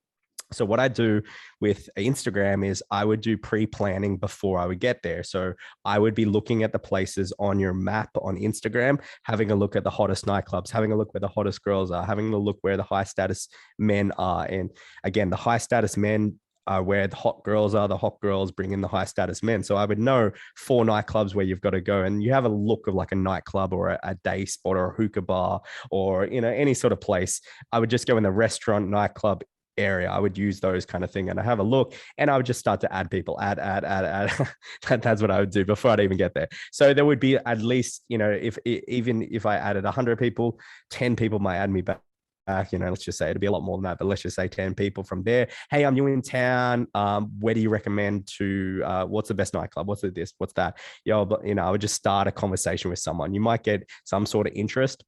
So what I do with Instagram is I would do pre-planning before I would get there. So I would be looking at the places on your map on Instagram, having a look at the hottest nightclubs, having a look where the hottest girls are, having a look where the high status men are. And again, the high status men where the hot girls are. The hot girls bring in the high status men. So I would know 4 nightclubs where you've got to go, and you have a look of like a nightclub or a day spot or a hookah bar or any sort of place. I would just go in the restaurant, nightclub area. I would use those kind of thing, and I have a look, and I would just start to add people, add. That's what I would do before I'd even get there. So there would be at least, if I added 100 people, 10 people might add me back. Let's just say it'd be a lot more than that, but let's just say 10 people from there. Hey, I'm new in town. Where do you recommend to, what's the best nightclub? What's this? What's that? But I would just start a conversation with someone. You might get some sort of interest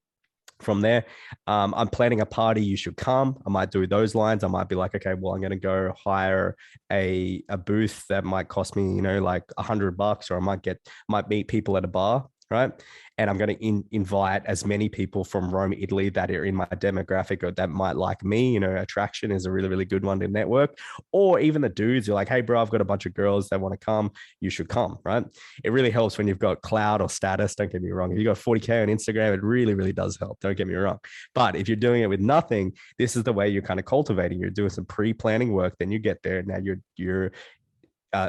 from there. I'm planning a party. You should come. I might do those lines. I might be like, okay, well, I'm going to go hire a booth that might cost me, like $100, or I might meet people at a bar. Right. And I'm going to invite as many people from Rome, Italy that are in my demographic or that might like me. Attraction is a really, really good one to network. Or even the dudes, you're like, hey, bro, I've got a bunch of girls that want to come. You should come. Right. It really helps when you've got clout or status. Don't get me wrong. If you've got 40K on Instagram, it really, really does help. Don't get me wrong. But if you're doing it with nothing, this is the way you're kind of cultivating. You're doing some pre-planning work. Then you get there. Now you're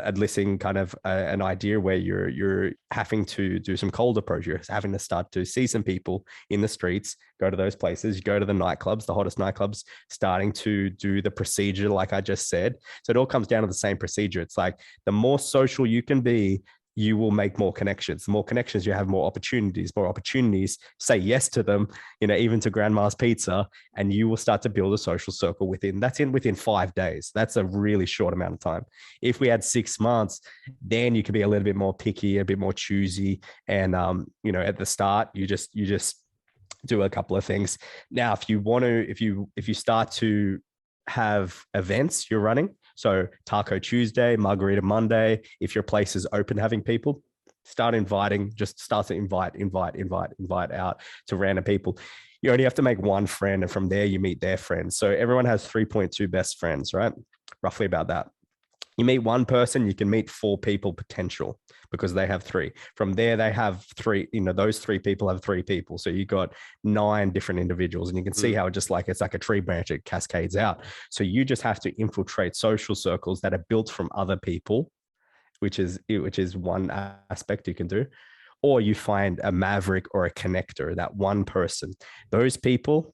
enlisting kind of an idea where you're having to do some cold approach. You're having to start to see some people in the streets, go to those places, you go to the nightclubs, the hottest nightclubs, starting to do the procedure like I just said. So it all comes down to the same procedure. It's like the more social you can be, you will make more connections. The more connections you have, more opportunities, say yes to them, even to grandma's pizza, and you will start to build a social circle within 5 days. That's a really short amount of time. If we had 6 months, then you could be a little bit more picky, a bit more choosy. And, at the start, you just do a couple of things. Now, if you start to have events you're running, so Taco Tuesday, Margarita Monday, if your place is open having people, start to invite out to random people. You only have to make one friend, and from there you meet their friends. So everyone has 3.2 best friends, right? Roughly about that. You meet one person, you can meet 4 people potential because they have 3. From there, they have 3, those 3 people have 3 people. So you got 9 different individuals, and you can see how it's like a tree branch, it cascades out. So you just have to infiltrate social circles that are built from other people, which is one aspect you can do. Or you find a maverick or a connector, that one person. Those people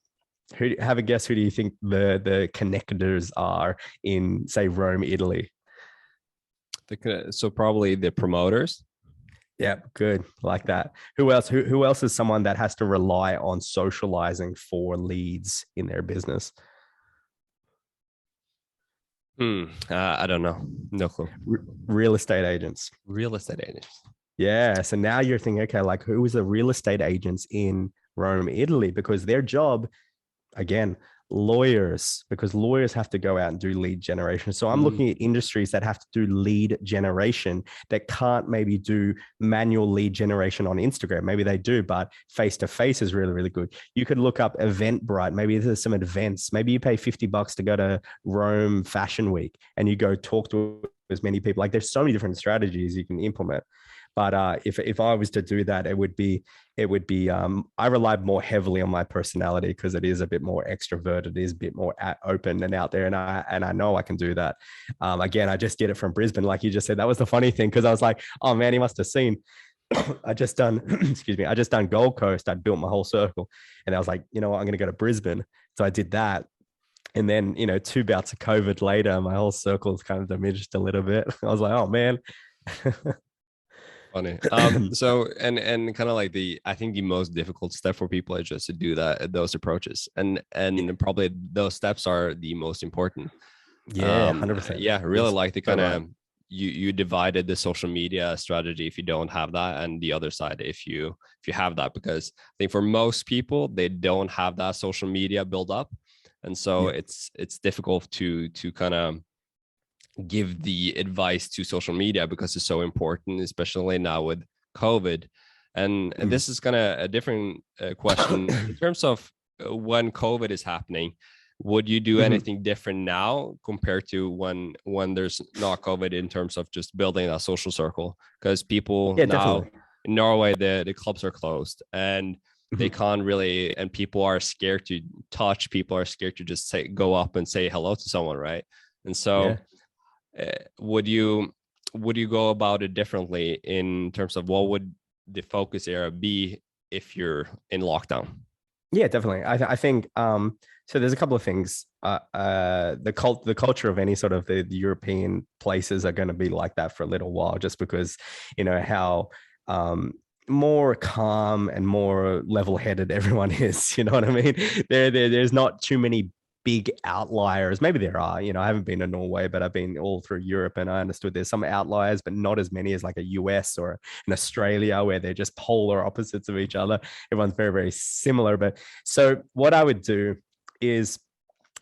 Have a guess. Who do you think the connectors are in, say, Rome, Italy? So probably the promoters. Yeah, good. Like that. Who else? Who else is someone that has to rely on socializing for leads in their business? I don't know. No clue. Real estate agents. Real estate agents. Yeah. So now you're thinking, okay, like who is the real estate agents in Rome, Italy? Because their job, again, lawyers, because lawyers have to go out and do lead generation. So I'm looking at industries that have to do lead generation that can't maybe do manual lead generation on Instagram. Maybe they do, but face to face is really, really good. You could look up Eventbrite. Maybe there's some events. Maybe you pay $50 to go to Rome Fashion Week and you go talk to as many people. Like there's so many different strategies you can implement. But if I was to do that, it would be I rely more heavily on my personality because it is a bit more extroverted, it is a bit more open and out there, and I know I can do that. Again, I just did it from Brisbane, like you just said. That was the funny thing because I was like, oh man, he must have seen. I just done excuse me, I just done Gold Coast. I built my whole circle, and I was like, you know what, I'm going to go to Brisbane. So I did that. And then, 2 bouts of COVID later, my whole circle is kind of diminished a little bit. I was like, oh man. Funny. So and kind of like I think the most difficult step for people is just to do those approaches, and probably those steps are the most important. Yeah, 100%. Yeah, really like the kind of right. you divided the social media strategy if you don't have that, and the other side if you have that, because I think for most people they don't have that social media build up, and so it's difficult to kind of give the advice to social media because it's so important, especially now with COVID. And this is kind of a different question in terms of when COVID is happening. Would you do anything different now compared to when there's not COVID in terms of just building a social circle? Because people now definitely. In Norway, the clubs are closed and they can't really, and people are scared to touch. People are scared to just go up and say hello to someone, right? And so would you go about it differently in terms of what would the focus area be if you're in lockdown? Yeah, definitely. I think so. There's a couple of things. The culture of any sort of the European places are going to be like that for a little while, just because how more calm and more level-headed everyone is. You know what I mean? There's not too many big outliers. Maybe there are, I haven't been to Norway, but I've been all through Europe, and I understood there's some outliers, but not as many as like a US or an Australia where they're just polar opposites of each other. Everyone's very, very similar. But so what I would do is,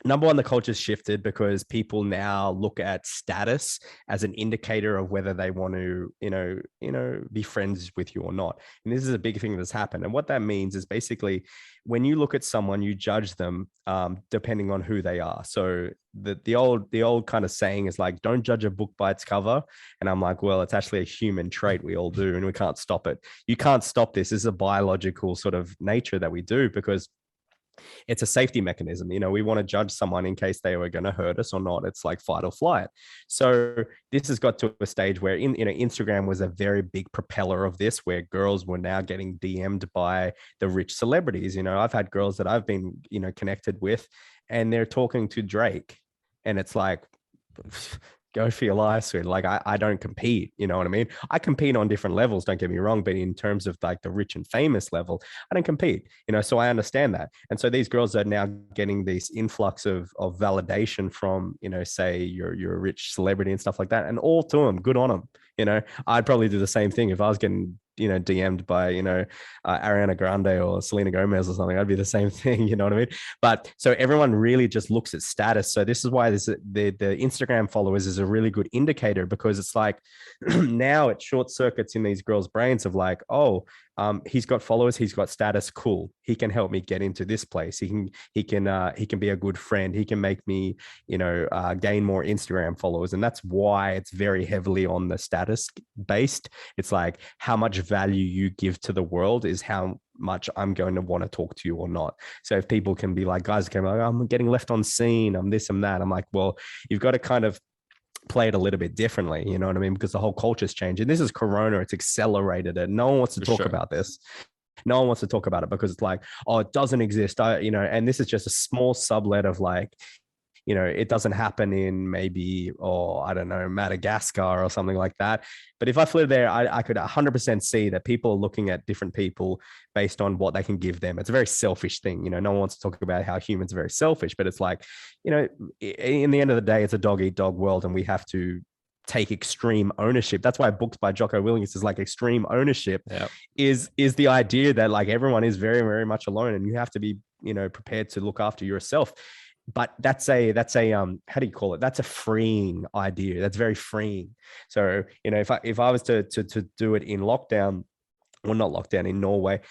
number one, the culture's shifted because people now look at status as an indicator of whether they want to, be friends with you or not. And this is a big thing that's happened. And what that means is basically when you look at someone, you judge them depending on who they are. So the old kind of saying is like, don't judge a book by its cover. And I'm like, well, it's actually a human trait we all do, and we can't stop it. You can't stop this. This is a biological sort of nature that we do because it's a safety mechanism. We want to judge someone in case they were going to hurt us or not. It's like fight or flight. So this has got to a stage where Instagram was a very big propeller of this, where girls were now getting DM'd by the rich celebrities. I've had girls that I've been, connected with, and they're talking to Drake, and it's like, go for your life, sweet. Like I don't compete, you know what I mean? I compete on different levels, don't get me wrong, but in terms of like the rich and famous level, I don't compete, so I understand that. And so these girls are now getting this influx of validation from, say you're a rich celebrity and stuff like that, and all to them, good on them. I'd probably do the same thing if I was getting DM'd by Ariana Grande or Selena Gomez or something. I'd be the same thing, you know what I mean? But so everyone really just looks at status. So this is why the Instagram followers is a really good indicator, because it's like now it short circuits in these girls' brains of like, oh, he's got followers, he's got status, cool, he can help me get into this place, he can be a good friend, he can make me gain more Instagram followers. And that's why it's very heavily on the status based. It's like how much value you give to the world is how much I'm going to want to talk to you or not. So if people can be like, guys can be like, I'm getting left on scene, I'm this, I'm that, I'm like, well, you've got to kind of play it a little bit differently, you know what I mean? Because the whole culture's changed. And this is Corona, it's accelerated it. No one wants to talk about this. no one wants to talk about it because it's like, oh, it doesn't exist. And this is just a small sublet of like, it doesn't happen in maybe, I don't know, Madagascar or something like that. But if I flew there, I could 100% see that people are looking at different people based on what they can give them. It's a very selfish thing. No one wants to talk about how humans are very selfish, but it's like, in the end of the day, it's a dog eat dog world, and we have to take extreme ownership. That's why books by Jocko Willink is like extreme ownership. Yeah. is the idea that like everyone is very, very much alone, and you have to be, prepared to look after yourself. But that's a how do you call it? That's a freeing idea. That's very freeing. So, if I was to do it in lockdown, well, not lockdown, in Norway,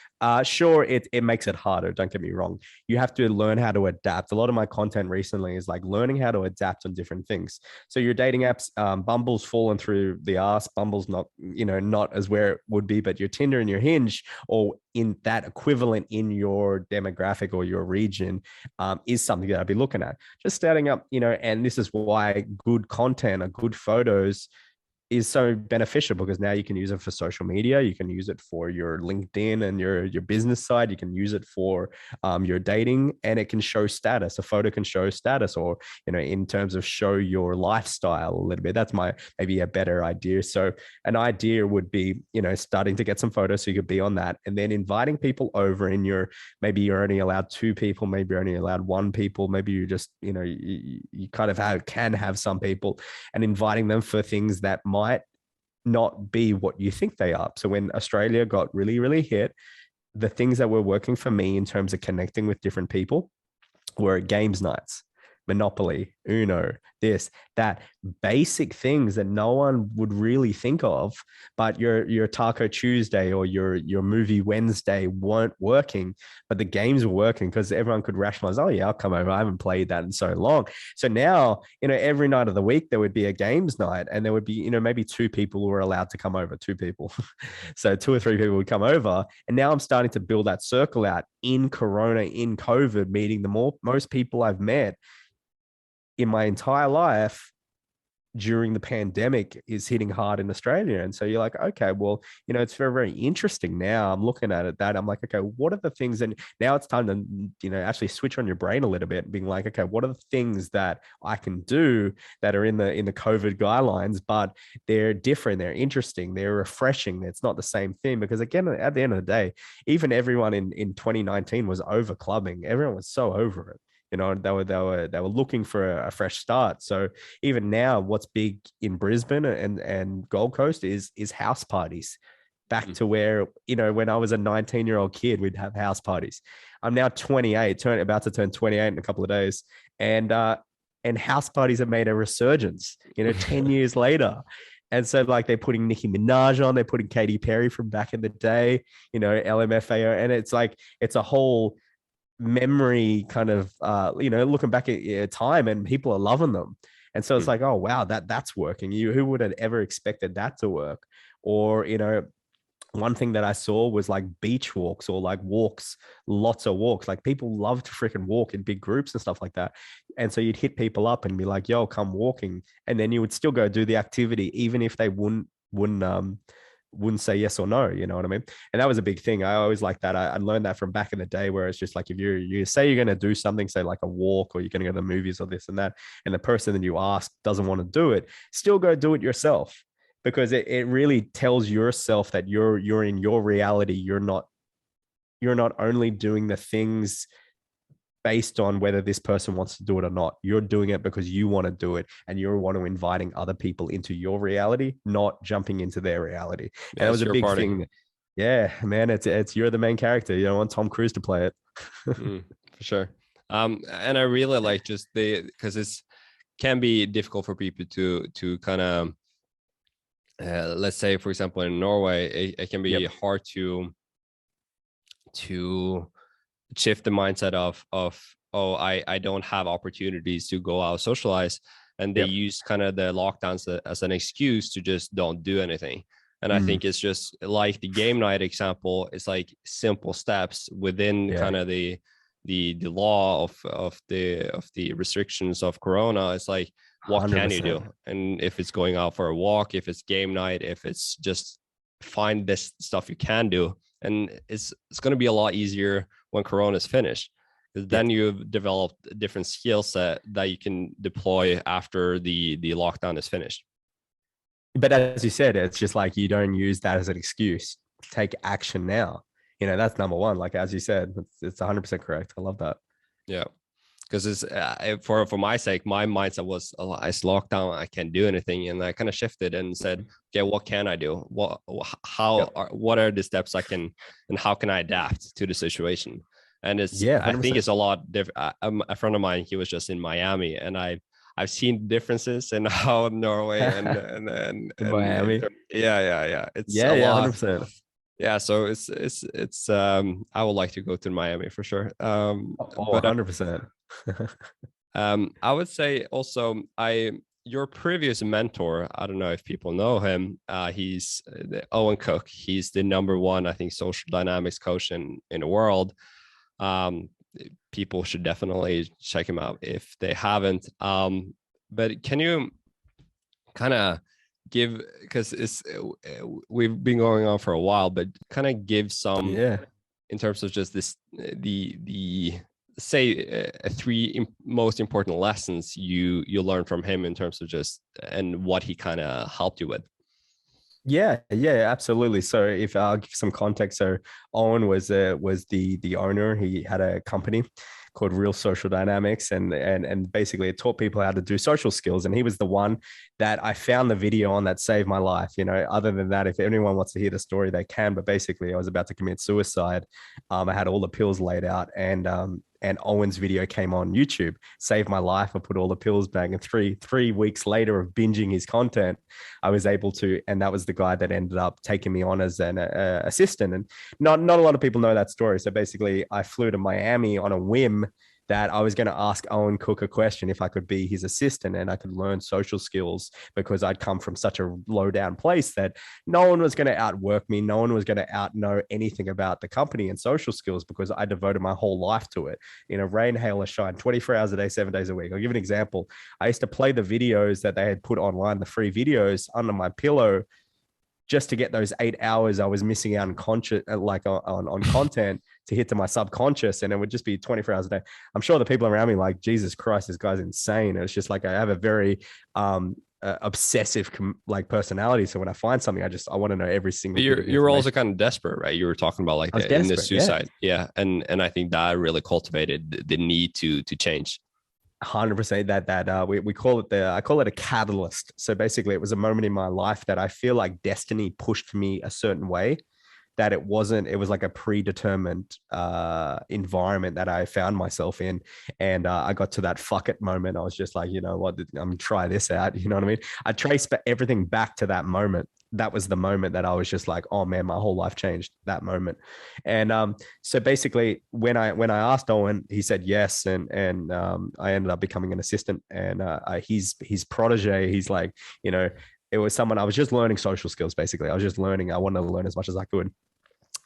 sure, it makes it harder. Don't get me wrong. You have to learn how to adapt. A lot of my content recently is like learning how to adapt on different things. So your dating apps, Bumble's fallen through the ass. Bumble's not, not as where it would be, but your Tinder and your Hinge, or in that equivalent in your demographic or your region, is something that I'd be looking at. Just starting up, and this is why good content or good photos is so beneficial, because now you can use it for social media. You can use it for your LinkedIn and your business side. You can use it for your dating, and it can show status. A photo can show status, or, in terms of show your lifestyle a little bit. That's maybe a better idea. So an idea would be, starting to get some photos so you could be on that, and then inviting people over maybe you're only allowed 2 people, maybe you're only allowed 1 people, maybe you just, you kind of can have some people, and inviting them for things that might not be what you think they are. So when Australia got really, really hit, the things that were working for me in terms of connecting with different people were games nights, Monopoly, Uno, this, that, basic things that no one would really think of, but your Taco Tuesday or your movie Wednesday weren't working, but the games were working because everyone could rationalize, oh yeah, I'll come over. I haven't played that in so long. So now, every night of the week, there would be a games night, and there would be, maybe 2 people who were allowed to come over, 2 people. So 2 or 3 people would come over. And now I'm starting to build that circle out in Corona, in COVID, meeting most people I've met in my entire life during the pandemic is hitting hard in Australia. And so you're like, okay, well, it's very, very interesting. Now I'm looking at it, that I'm like, okay, what are the things? And now it's time to, actually switch on your brain a little bit, being like, okay, what are the things that I can do that are in the COVID guidelines, but they're different, they're interesting, they're refreshing. It's not the same thing, because again, at the end of the day, even everyone in 2019 was over clubbing. Everyone was so over it. They were looking for a fresh start. So even now, what's big in Brisbane and Gold Coast is house parties. Back to where, when I was a 19-year-old kid, we'd have house parties. I'm now 28, about to turn 28 in a couple of days, and house parties have made a resurgence. 10 years later. And so, like, they're putting Nicki Minaj on, they're putting Katy Perry from back in the day, LMFAO, and it's like it's a whole memory kind of looking back at time, and people are loving them. And so it's like, oh wow, that's working. Who would have ever expected that to work? Or one thing that I saw was like beach walks, or like walks, lots of walks. Like people love to freaking walk in big groups and stuff like that. And so you'd hit people up and be like, yo, come walking, and then you would still go do the activity even if they wouldn't say yes or no, you know what I mean? And that was a big thing. I always like that. I learned that from back in the day, where it's just like, if you say you're going to do something, say like a walk, or you're going to go to the movies or this and that, and the person that you ask doesn't want to do it, still go do it yourself, because it really tells yourself that you're in your reality. You're not only doing the things based on whether this person wants to do it or not. You're doing it because you want to do it, and you want to inviting other people into your reality, not jumping into their reality. And that was a big thing. Yeah, man, it's you're the main character. You don't want Tom Cruise to play it. For sure. And I really like just because it's can be difficult for people to kind of let's say, for example, in Norway, it can be hard to shift the mindset of oh, I don't have opportunities to go out socialize, and they use kind of the lockdowns as an excuse to just don't do anything. And I think it's just like the game night example. It's like simple steps within kind of the law of the restrictions of Corona. It's like, what 100%. Can you do? And if it's going out for a walk, if it's game night, if it's just find this stuff you can do, and it's going to be a lot easier when Corona is finished, because then you've developed a different skill set that you can deploy after the lockdown is finished. But as you said, it's just like you don't use that as an excuse. Take action now. That's number one. Like as you said, it's 100% correct. I love that. Yeah, because it's for my sake, my mindset was, oh, it's lockdown, I can't do anything, and I kind of shifted and said, okay, what can I do? What are the steps I can, and how can I adapt to the situation? And it's, I think it's a lot different. A friend of mine, he was just in Miami, and I've seen differences in how Norway and Miami. Yeah. It's a lot. 100%. Yeah, so it's I would like to go to Miami for sure. 100%. I would say also, your previous mentor, I don't know if people know him. He's Owen Cook. He's the #1, I think, social dynamics coach in the world. People should definitely check him out if they haven't. But can you kind of give, because we've been going on for a while, but kind of give some in terms of just this, the say 3 most important lessons you learned from him in terms of just, and what he kind of helped you with. Yeah, absolutely. So if I'll give some context, so Owen was the owner. He had a company called Real Social Dynamics, and basically it taught people how to do social skills. And he was the one that I found the video on that saved my life. Other than that, if anyone wants to hear the story, they can. But basically, I was about to commit suicide. I had all the pills laid out, and Owen's video came on YouTube, saved my life. I put all the pills back, and three weeks later of binging his content, I was able to, and that was the guy that ended up taking me on as an assistant. And not a lot of people know that story. So basically, I flew to Miami on a whim that I was going to ask Owen Cook a question if I could be his assistant and I could learn social skills, because I'd come from such a low down place that no one was going to outwork me. No one was going to know anything about the company and social skills, because I devoted my whole life to it. Rain, hail, or shine, 24 hours a day, 7 days a week. I'll give an example. I used to play the videos that they had put online, the free videos, under my pillow, just to get those 8 hours I was missing out on content to hit to my subconscious. And it would just be 24 hours a day. I'm sure the people around me like, Jesus Christ, this guy's insane. And it's just like, I have a very obsessive personality. So when I find something, I want to know every single thing. You're also kind of desperate, right? You were talking about like in the suicide. Yeah. And I think that really cultivated the need to change. 100% that we call it I call it a catalyst. So basically it was a moment in my life that I feel like destiny pushed me a certain way, that it was like a predetermined environment that I found myself in. And I got to that fuck it moment. I was just like, you know what, I'm gonna try this out. You know what I mean? I traced everything back to that moment. That was the moment that I was just like, oh man, my whole life changed that moment. And so basically when I asked Owen, he said yes. And I ended up becoming an assistant, and his protege, he's like, it was someone, I was just learning social skills. Basically, I was just learning. I wanted to learn as much as I could.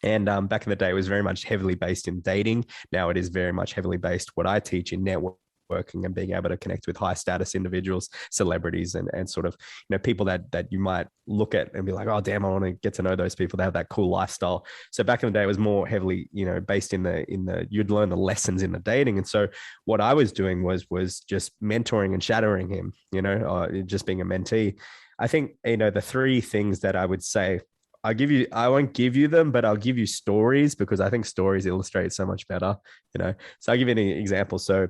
And back in the day, it was very much heavily based in dating. Now it is very much heavily based, what I teach, in networking and being able to connect with high status individuals, celebrities, and sort of, people that you might look at and be like, oh damn, I want to get to know those people. They have that cool lifestyle. So back in the day, it was more heavily, based in the you'd learn the lessons in the dating. And so what I was doing was just mentoring and shadowing him, just being a mentee. I think, the 3 things that I would say, I won't give you them, but I'll give you stories, because I think stories illustrate so much better, So I'll give you an example. So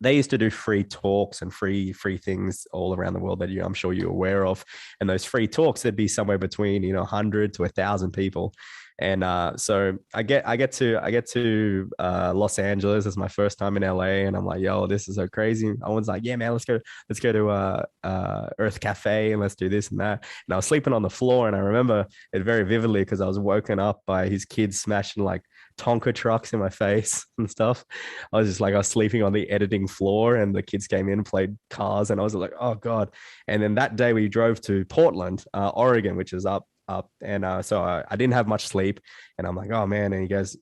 they used to do free talks and free things all around the world that I'm sure you're aware of. And those free talks, there'd be somewhere between, 100 to 1,000 people. And so I get to Los Angeles. It's my first time in LA, and I'm like, yo, this is so crazy. I was like, yeah, man, let's go to Earth Cafe and let's do this and that. And I was sleeping on the floor, and I remember it very vividly because I was woken up by his kids smashing like Tonka trucks in my face and stuff. I was sleeping on the editing floor, and the kids came in and played cars, and I was like, oh God. And then that day we drove to Portland, Oregon, which is up. And so I didn't have much sleep, and I'm like, oh man. And he goes,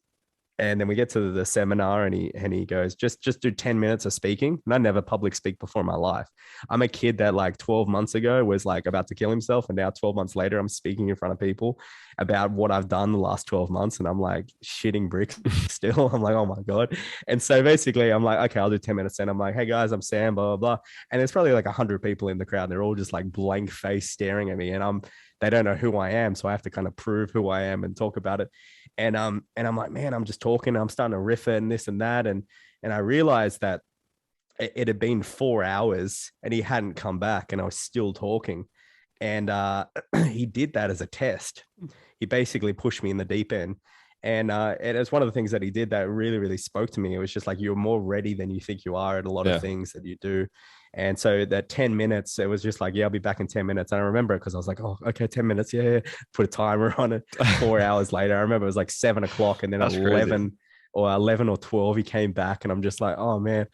And then we get to the seminar, and he goes, just do 10 minutes of speaking. And I never public speak before in my life. I'm a kid that like 12 months ago was like about to kill himself. And now 12 months later, I'm speaking in front of people about what I've done the last 12 months. And I'm like shitting bricks still. I'm like, oh my God. And so basically I'm like, okay, I'll do 10 minutes. And I'm like, hey guys, I'm Sam, blah, blah, blah. And there's probably like 100 people in the crowd. They're all just like blank face staring at me. And they don't know who I am. So I have to kind of prove who I am and talk about it. And I'm like, man, I'm just talking, I'm starting to riff it and this and that. And I realized that it had been 4 hours and he hadn't come back and I was still talking. And he did that as a test. He basically pushed me in the deep end. And it was one of the things that he did that really, really spoke to me. It was just like, you're more ready than you think you are at a lot of things that you do. And so that 10 minutes, it was just like, yeah, I'll be back in 10 minutes. And I remember it because I was like, oh, okay, 10 minutes. Yeah. Put a timer on it. 4 hours later, I remember it was like 7 o'clock and then That's 11 crazy. or 11 or 12, he came back and I'm just like, oh man.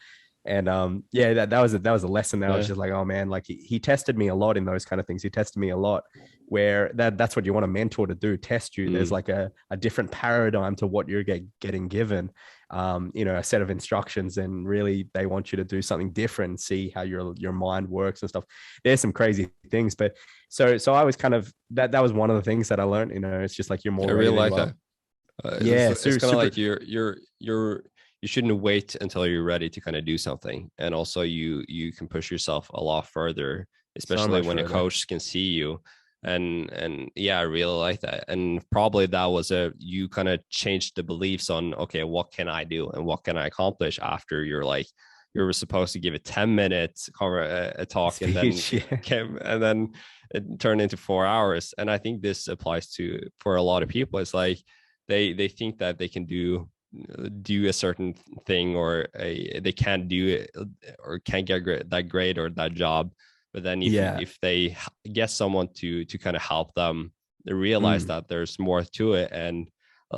And yeah, that was a lesson that I was just like, oh man, like he tested me a lot in those kind of things. He tested me a lot where that's what you want a mentor to do, test you. There's like a different paradigm to what you're getting given, a set of instructions, and really they want you to do something different, see how your mind works and stuff. There's some crazy things, but so I was kind of that was one of the things that I learned. It's just like you're more I ready really than you like are. that. Yeah, It's kind of super. like you shouldn't wait until you're ready to kind of do something, and also you can push yourself a lot further, So especially much when a further. coach can see you. And yeah, I really like that. And probably that was you kind of changed the beliefs on, okay, what can I do and what can I accomplish after you were supposed to give a 10 minutes a talk, and then Speech. it Yeah. came, and then it turned into 4 hours. And I think this applies to for a lot of people. It's like they think that they can do a certain thing, or they can't do it, or can't get that grade or that job. But then Yeah. if they get someone to kind of help them, they realize Mm. that there's more to it. And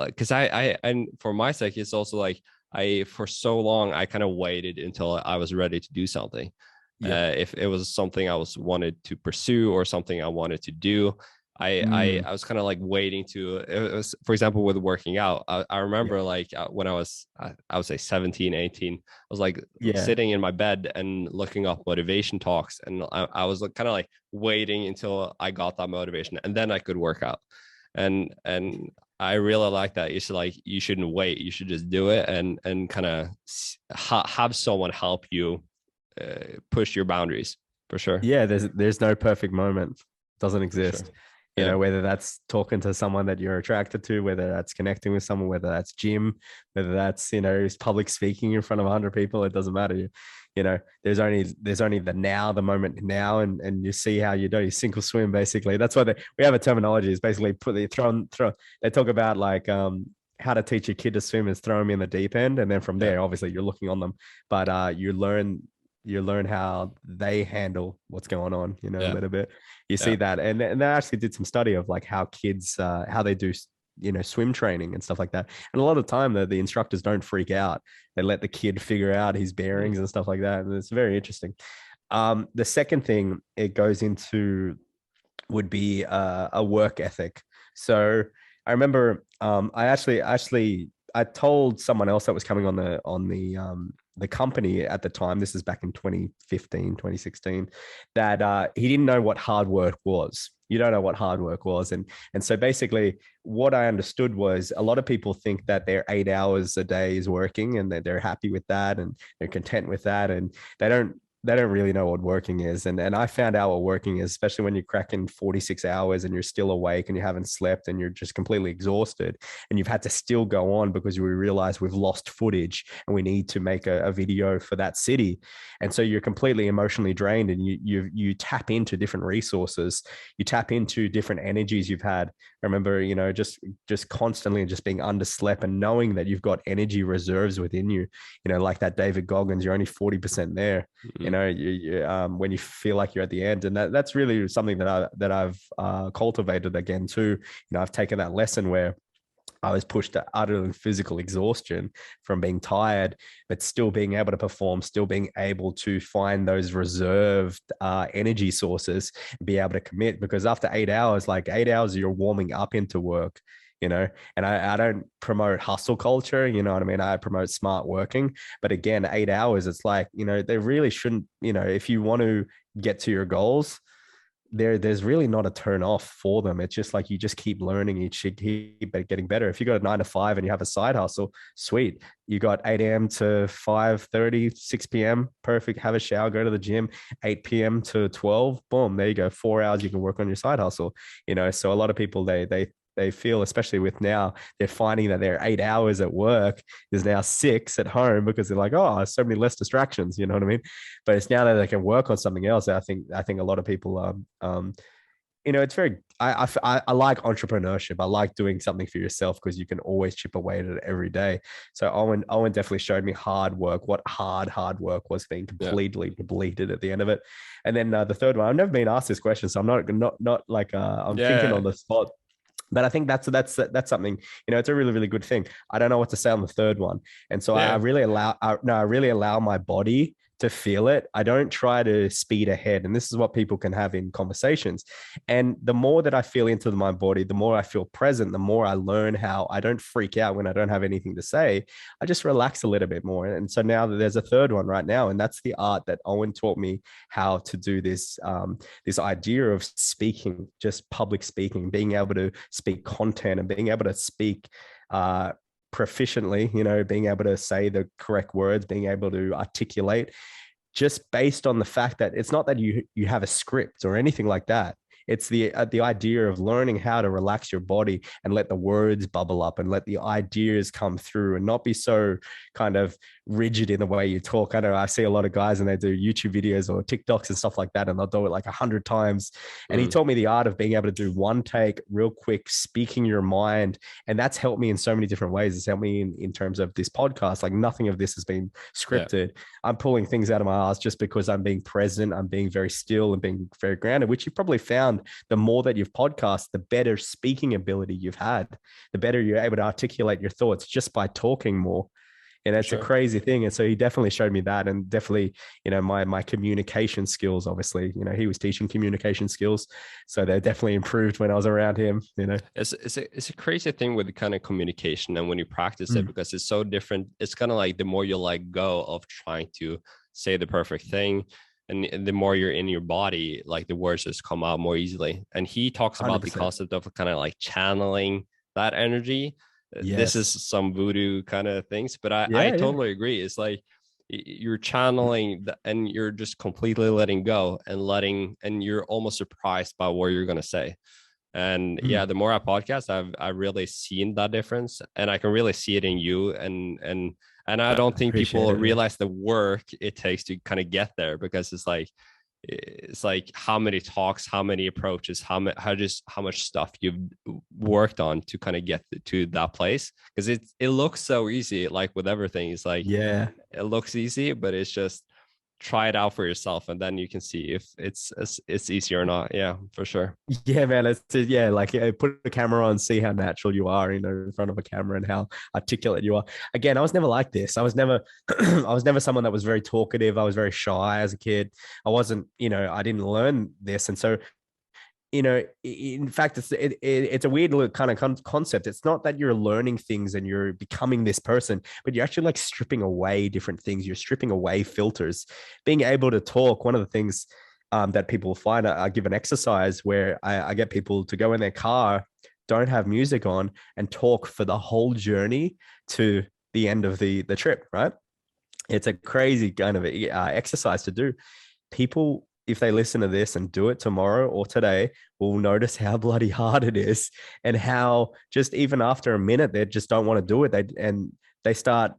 because I and for my sake, it's also like I for so long I kind of waited until I was ready to do something. Yep. If it was something I was wanted to pursue or something I wanted to do, Mm. I was kind of like waiting to, it was, for example, with working out. I Yep. remember like when I would say 17, 18, I was like Yeah. sitting in my bed and looking up motivation talks. And I was kind of like waiting until I got that motivation and then I could work out. And I really like that. It's like, you shouldn't wait. You should just do it and kind of have someone help you push your boundaries, for sure. Yeah. There's no perfect moment. Doesn't For sure. exist. Yeah. Whether that's talking to someone that you're attracted to, whether that's connecting with someone, whether that's gym, whether that's, public speaking in front of 100 people, it doesn't matter. There's only the moment now, and you see how you do, you sink or swim, basically. That's why we have a terminology. Is basically throw. They talk about like how to teach a kid to swim is throw them in the deep end, and then from Yeah. there, obviously, you're looking on them, but you learn how they handle what's going on, a Yeah. little bit. You Yeah. see that, and they actually did some study of like how kids how they do swim training and stuff like that. And a lot of the time the instructors don't freak out. They let the kid figure out his Mm. bearings and stuff like that, and it's very interesting. The second thing it goes into would be a work ethic. So I remember I told someone else that was coming on the company at the time. This is back in 2015, 2016, that he didn't know what hard work was. You don't know what hard work was. And so basically what I understood was a lot of people think that their 8 hours a day is working and that they're happy with that and they're content with that. And they don't really know what working is. And I found out what working is, especially when you're cracking 46 hours and you're still awake and you haven't slept and you're just completely exhausted and you've had to still go on because we realize we've lost footage and we need to make a video for that city. And so you're completely emotionally drained, and you tap into different resources. You tap into different energies you've had. I remember, just constantly just being underslept and knowing that you've got energy reserves within you, like that David Goggins, you're only 40% there, Mm. when you feel like you're at the end. And that's really something that I've cultivated again too. I've taken that lesson where I was pushed to utter physical exhaustion from being tired, but still being able to perform, still being able to find those reserved energy sources, be able to commit. Because after 8 hours, like 8 hours, you're warming up into work. and I don't promote hustle culture, you know what I mean? I promote smart working. But again, 8 hours, it's like, they really shouldn't, if you want to get to your goals, there's really not a turn off for them. It's just like you just keep learning, you should keep getting better. If you got a 9 to 5 and you have a side hustle, sweet. You got 8 a.m. to 5:30, 6 p.m. Perfect. Have a shower, go to the gym, 8 p.m. to 12. Boom, there you go. 4 hours you can work on your side hustle. So a lot of people they feel, especially with now, they're finding that their 8 hours at work is now 6 at home because they're like, oh, so many less distractions. You know what I mean? But it's now that they can work on something else. I think a lot of people it's very I like entrepreneurship. I like doing something for yourself because you can always chip away at it every day. So Owen definitely showed me hard work, what hard work was, being completely depleted at the end of it. And then the third one, I've never been asked this question, so I'm not like I'm thinking on the spot. But I think that's something, it's a really, really good thing. I don't know what to say on the third one. And so I really allow my body to feel it. I don't try to speed ahead. And this is what people can have in conversations. And the more that I feel into my body, the more I feel present, the more I learn how I don't freak out when I don't have anything to say. I just relax a little bit more. And so now there's a third one right now. And that's the art that Owen taught me how to do this, this idea of speaking, just public speaking, being able to speak content and being able to speak, proficiently, being able to say the correct words, being able to articulate, just based on the fact that it's not that you have a script or anything like that. It's the idea of learning how to relax your body and let the words bubble up and let the ideas come through and not be so kind of rigid in the way you talk. I know I see a lot of guys and they do YouTube videos or TikToks and stuff like that, and they'll do it like 100 times. And he taught me the art of being able to do one take real quick, speaking your mind. And that's helped me in so many different ways. It's helped me in terms of this podcast. Like nothing of this has been scripted. Yeah. I'm pulling things out of my ass just because I'm being present. I'm being very still and being very grounded, which you probably found the more that you've podcast, the better speaking ability you've had, the better you're able to articulate your thoughts just by talking more. And it's a crazy thing. And so he definitely showed me that. And definitely, my communication skills, obviously, he was teaching communication skills. So they definitely improved when I was around him, It's a crazy thing with the kind of communication and when you practice it, because it's so different. It's kind of like the more you let go of trying to say the perfect thing, and the more you're in your body, like the words just come out more easily. And he talks about 100%. The concept of kind of like channeling that energy. Yes. This is some voodoo kind of things, but I totally agree. It's like you're channeling and you're just completely letting go and you're almost surprised by what you're going to say. And the more I podcast, I've really seen that difference, and I can really see it in you. And I don't think people realize the work it takes to kind of get there, because it's like how many talks, how many approaches, how much stuff you've worked on to kind of get to that place. Because it looks so easy, like with everything. It's like, it looks easy, but it's just try it out for yourself, and then you can see if it's easy or not. Yeah, for sure. Yeah, man. Put a camera on, see how natural you are, in front of a camera, and how articulate you are. Again, I was never like this. I was never someone that was very talkative. I was very shy as a kid. I wasn't, I didn't learn this. And so, in fact, it's a weird little kind of concept. It's not that you're learning things and you're becoming this person, but you're actually like stripping away different things. You're stripping away filters. Being able to talk, one of the things that people find, I give an exercise where I get people to go in their car, don't have music on, and talk for the whole journey to the end of the trip, right? It's a crazy kind of exercise to do. People, if they listen to this and do it tomorrow or today, will notice how bloody hard it is, and how just even after a minute, they just don't want to do it. They start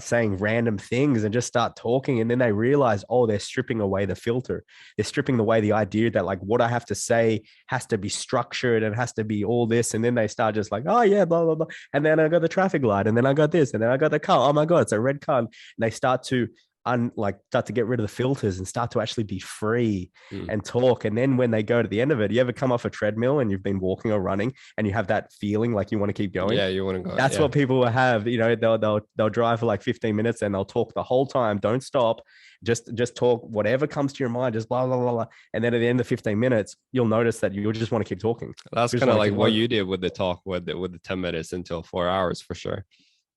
saying random things and just start talking. And then they realize, oh, they're stripping away the filter. They're stripping away the idea that like what I have to say has to be structured and has to be all this. And then they start just like, oh yeah, blah, blah, blah. And then I got the traffic light, and then I got this, and then I got the car. Oh my God, it's a red car. And they start to like start to get rid of the filters and start to actually be free Mm. and talk. And then when they go to the end of it, you ever come off a treadmill and you've been walking or running and you have that feeling like you want to keep going? Yeah, you want to go. That's Yeah. what people will have. They'll drive for like 15 minutes and they'll talk the whole time. Don't stop. Just talk whatever comes to your mind. Just blah blah blah blah. And then at the end of 15 minutes, you'll notice that you'll just want to keep talking. That's You just kind of want to like keep what going. you did with the talk with the 10 minutes until 4 hours for sure.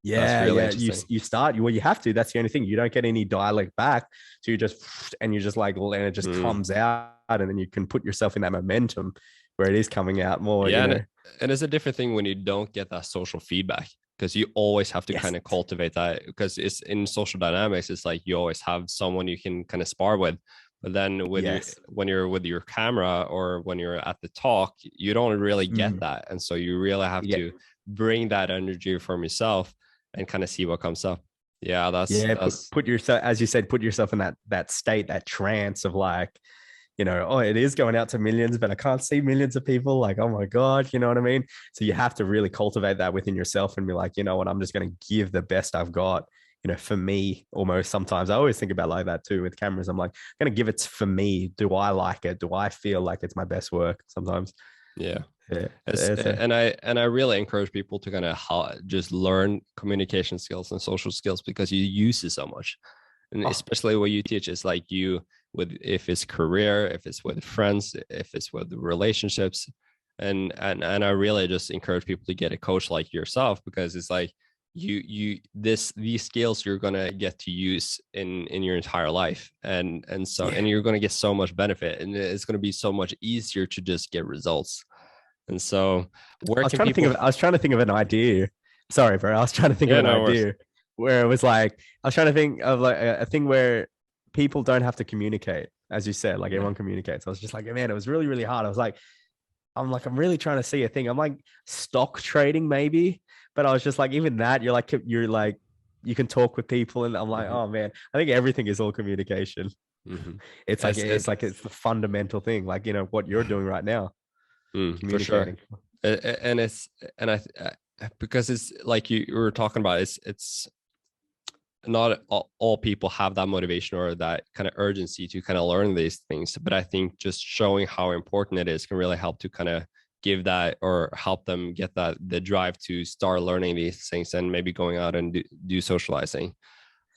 That's Yeah, really yeah. interesting. You start. Well, you have to. That's the only thing. You don't get any dialect back. So you just like, and it just Mm. comes out, and then you can put yourself in that momentum where it is coming out more. Yeah, You and, know. and it's a different thing when you don't get that social feedback, because you always have to Yes. kind of cultivate that, because it's in social dynamics, it's like you always have someone you can kind of spar with. But then Yes. when you're with your camera or when you're at the talk, you don't really get Mm. that. And so you really have Yeah. to bring that energy from yourself and kind of see what comes up. Yeah, Yeah. that's Put yourself, as you said, put yourself in that state, that trance of like, oh, it is going out to millions, but I can't see millions of people. Like, oh my God, you know what I mean? So you have to really cultivate that within yourself and be like, you know what, I'm just going to give the best I've got. For me, almost sometimes I always think about like that too with cameras. I'm like, I'm going to give it for me. Do I like it? Do I feel like it's my best work? Sometimes. yeah. Yeah. And I really encourage people to kind of just learn communication skills and social skills, because you use it so much. And especially what you teach is like if it's career, if it's with friends, if it's with relationships. And I really just encourage people to get a coach like yourself, because it's like these skills you're gonna get to use in your entire life. And you're gonna get so much benefit, and it's gonna be so much easier to just get results. And so where can people I was trying to think of an idea. Sorry, bro. I was trying to think of Yeah, an no worries. idea where it was like, I was trying to think of like a thing where people don't have to communicate, as you said, like everyone communicates. I was just like, man, it was really, really hard. I'm really trying to see a thing. I'm like stock trading maybe, but I was just like, even that, you're like, you can talk with people, and I'm like, Mhm. oh man, I think everything is all communication. Mhm. It's like It's it's the fundamental thing, like what you're doing right now, for sure. communicating. And it's and because it's like you were talking about, it's not all people have that motivation or that kind of urgency to kind of learn these things. But I think just showing how important it is can really help to kind of give that, or help them get the drive to start learning these things and maybe going out and do socializing.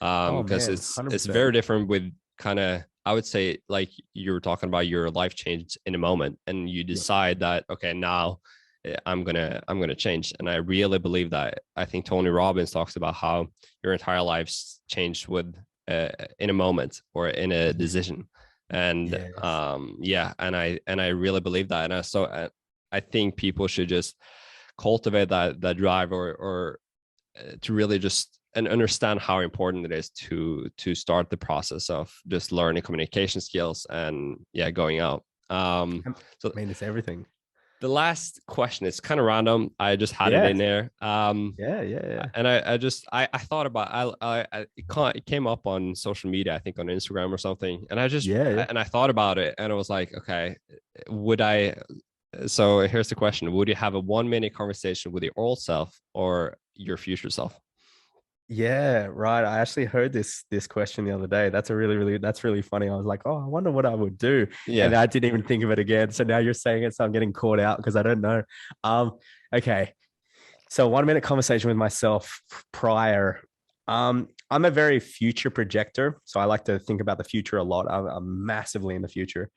Oh Because man, it's 100%. very different with kind of, I would say, like you were talking about your life change in a moment, and you Yeah. decide that, okay, now I'm gonna change. And I really believe that. I think Tony Robbins talks about how your entire life's changed with in a moment or in a decision. And Yes. yeah, and I really believe that. And I think people should just cultivate that drive, or to really just and understand how important it is to start the process of just learning communication skills and going out. So I mean, it's everything. the last question is kind of random. I just had it Yeah. in there. Yeah. And I thought about, it came up on social media, I think on Instagram or something. And Yeah. I thought about it, and I was like, okay, would I, so here's the question. Would you have a 1 minute conversation with your old self or your future self? Yeah, right. I actually heard this question the other day. That's really funny. I was like, oh, I wonder what I would do. Yeah. And I didn't even think of it again. So now you're saying it, so I'm getting caught out because I don't know. Um, okay. So 1 minute conversation with myself prior. I'm a very future projector. So I like to think about the future a lot. I'm massively in the future.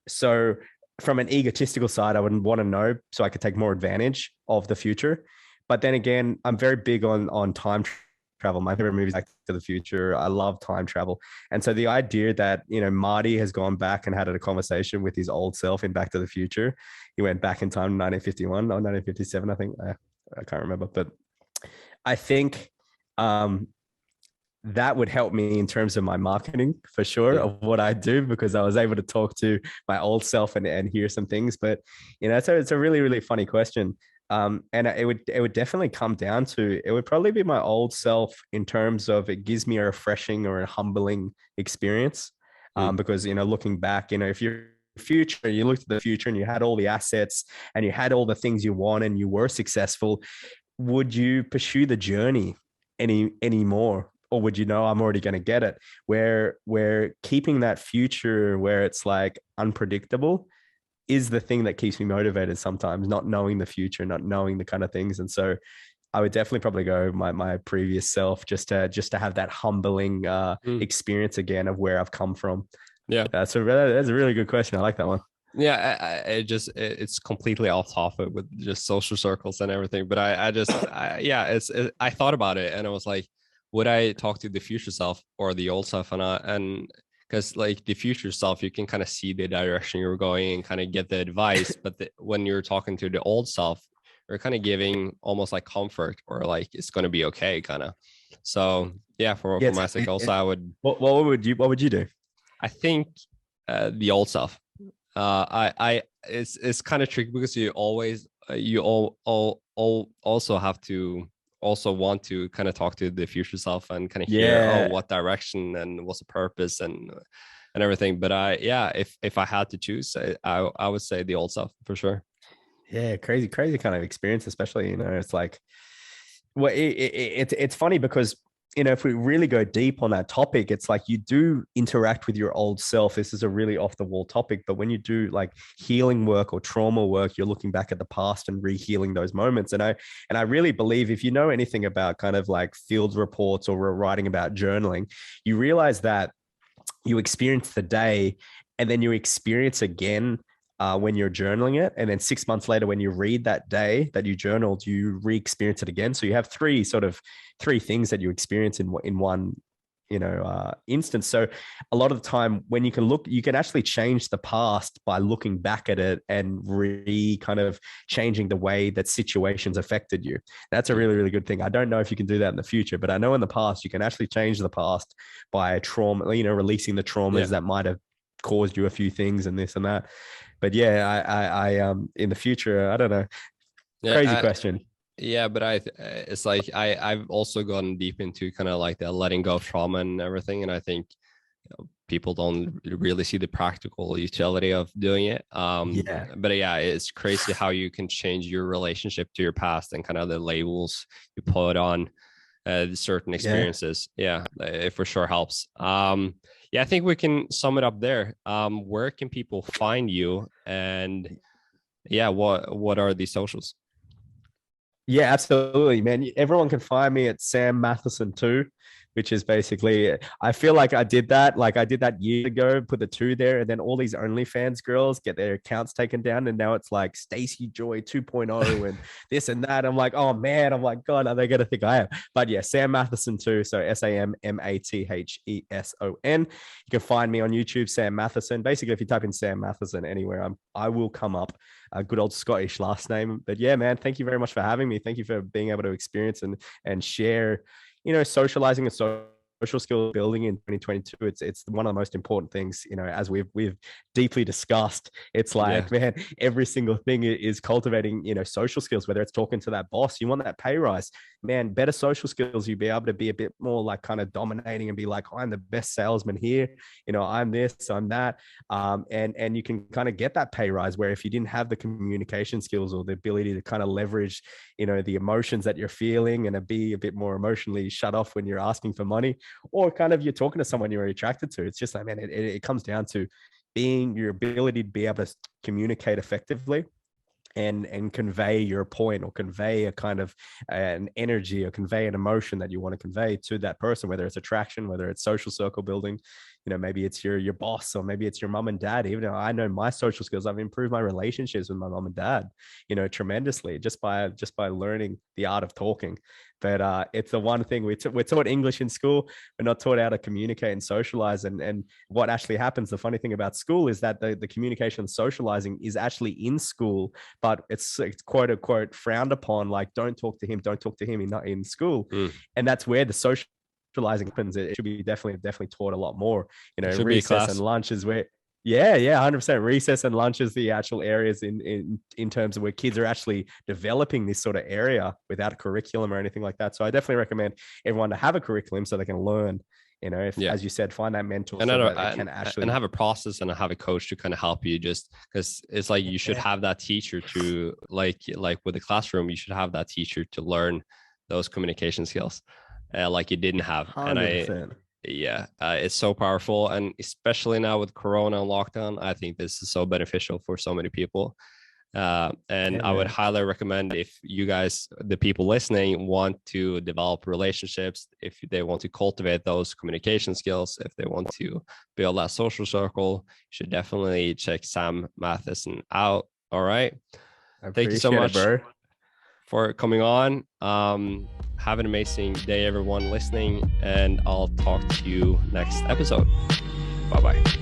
So from an egotistical side, I would want to know so I could take more advantage of the future. But then again, I'm very big on time travel. My favorite movie is Back to the Future. I love time travel. And so the idea that, Marty has gone back and had a conversation with his old self in Back to the Future. He went back in time, 1951 or 1957, I think. I can't remember, but I think that would help me in terms of my marketing for sure Mm. of what I do, because I was able to talk to my old self and hear some things. But it's a really, really funny question. And it would definitely come down to, it would probably be my old self in terms of it gives me a refreshing or a humbling experience. Mm. Because looking back, if you're future, you looked at the future and you had all the assets and you had all the things you want and you were successful, would you pursue the journey anymore? or would you know I'm already going to get it? Where keeping that future where it's like unpredictable is the thing that keeps me motivated sometimes, not knowing the future, not knowing the kind of things. And so I would definitely probably go my previous self, just to have that humbling Mm. experience again of where I've come from. Yeah. So that's a really good question. I like that one. Yeah, it's completely off topic with just social circles and everything. But yeah, I thought about it and I was like, would I talk to the future self or the old self? And because like the future self, you can kind of see the direction you're going and kind of get the advice. But when you're talking to the old self, you're kind of giving almost like comfort or like it's going to be okay, kind of. So yeah, Yeah, for my sake, also I would. what would you do? I think the old self. It's kind of tricky because you always you all also have to also want to kind of talk to the future self and kind of hear, oh, Yeah. what direction and what's the purpose and everything. But yeah, if I had to choose, I would say the old self for sure. Yeah, crazy kind of experience, especially, it's like, well, it's funny because, if we really go deep on that topic, it's like you do interact with your old self. This is a really off the wall topic, but when you do like healing work or trauma work, you're looking back at the past and re-healing those moments. And I really believe, if you know anything about kind of like field reports or writing about journaling, you realize that you experience the day and then you experience again when you're journaling it. And then 6 months later, when you read that day that you journaled, you re-experience it again. So you have three things that you experience in one, instance. So a lot of the time when you can actually change the past by looking back at it and kind of changing the way that situations affected you. That's a really, really good thing. I don't know if you can do that in the future, but I know in the past, you can actually change the past by trauma, releasing the traumas Yeah. that might have caused you a few things and this and that. But yeah, I in the future, I don't know. Crazy Yeah. question. Yeah, but it's like I've also gotten deep into kind of like the letting go of trauma and everything, and I think people don't really see the practical utility of doing it. Yeah. But yeah, it's crazy how you can change your relationship to your past and kind of the labels you put on certain Yeah. experiences. Yeah, it for sure helps. Yeah, I think we can sum it up there. Where can people find you? And yeah, what are the socials? Yeah, absolutely, man. Everyone can find me at Sam Matheson too, which is basically, I feel like I did that. Like I did that years ago, put the two there, and then all these OnlyFans girls get their accounts taken down. And now it's like Stacey Joy 2.0 and this and that. I'm like, oh man, I'm like, God, are they going to think I am? But yeah, Sam Matheson too. So SAMMATHESON. You can find me on YouTube, Sam Matheson. Basically, if you type in Sam Matheson anywhere, I will come up. A good old Scottish last name. But yeah, man, thank you very much for having me. Thank you for being able to experience and share, socializing and social skill building in 2022. It's one of the most important things, as we've deeply discussed. It's like, Yeah. man, every single thing is cultivating, social skills, whether it's talking to that boss, you want that pay rise, man, better social skills, you'll be able to be a bit more like kind of dominating and be like, I'm the best salesman here, I'm this, I'm that. And you can kind of get that pay rise, where if you didn't have the communication skills or the ability to kind of leverage, the emotions that you're feeling and be a bit more emotionally shut off when you're asking for money, or kind of you're talking to someone you're attracted to. It's just like, man, it comes down to being your ability to be able to communicate effectively and convey your point, or convey a kind of an energy, or convey an emotion that you want to convey to that person, whether it's attraction, whether it's social circle building, maybe it's your boss, or maybe it's your mom and dad. Even though I know my social skills, I've improved my relationships with my mom and dad, tremendously, just by learning the art of talking. But it's the one thing we're taught English in school. We're not taught how to communicate and socialize. And what actually happens, the funny thing about school is that the communication and socializing is actually in school, but it's quote unquote frowned upon. Like, don't talk to him in school. And that's where the socializing happens. It should be definitely taught a lot more. It should be a Recess and class. lunch is where, yeah, 100%. Recess and lunch is the actual areas in terms of where kids are actually developing this sort of area without a curriculum or anything like that. So I definitely recommend everyone to have a curriculum so they can learn. If, Yeah. as you said, find that mentor And so I, that they can actually have a process and have a coach to kind of help you, just because it's like you should have that teacher to like with the classroom, you should have that teacher to learn those communication skills. like you didn't have. And 100%. it's so powerful, and especially now with Corona and lockdown, I think this is so beneficial for so many people. And I would highly recommend, if you guys, the people listening, want to develop relationships, if they want to cultivate those communication skills, if they want to build that social circle, you should definitely check Sam Matheson out. All right. Thank you so much, bro, for coming on. Have an amazing day, everyone listening, and I'll talk to you next episode. Bye-bye.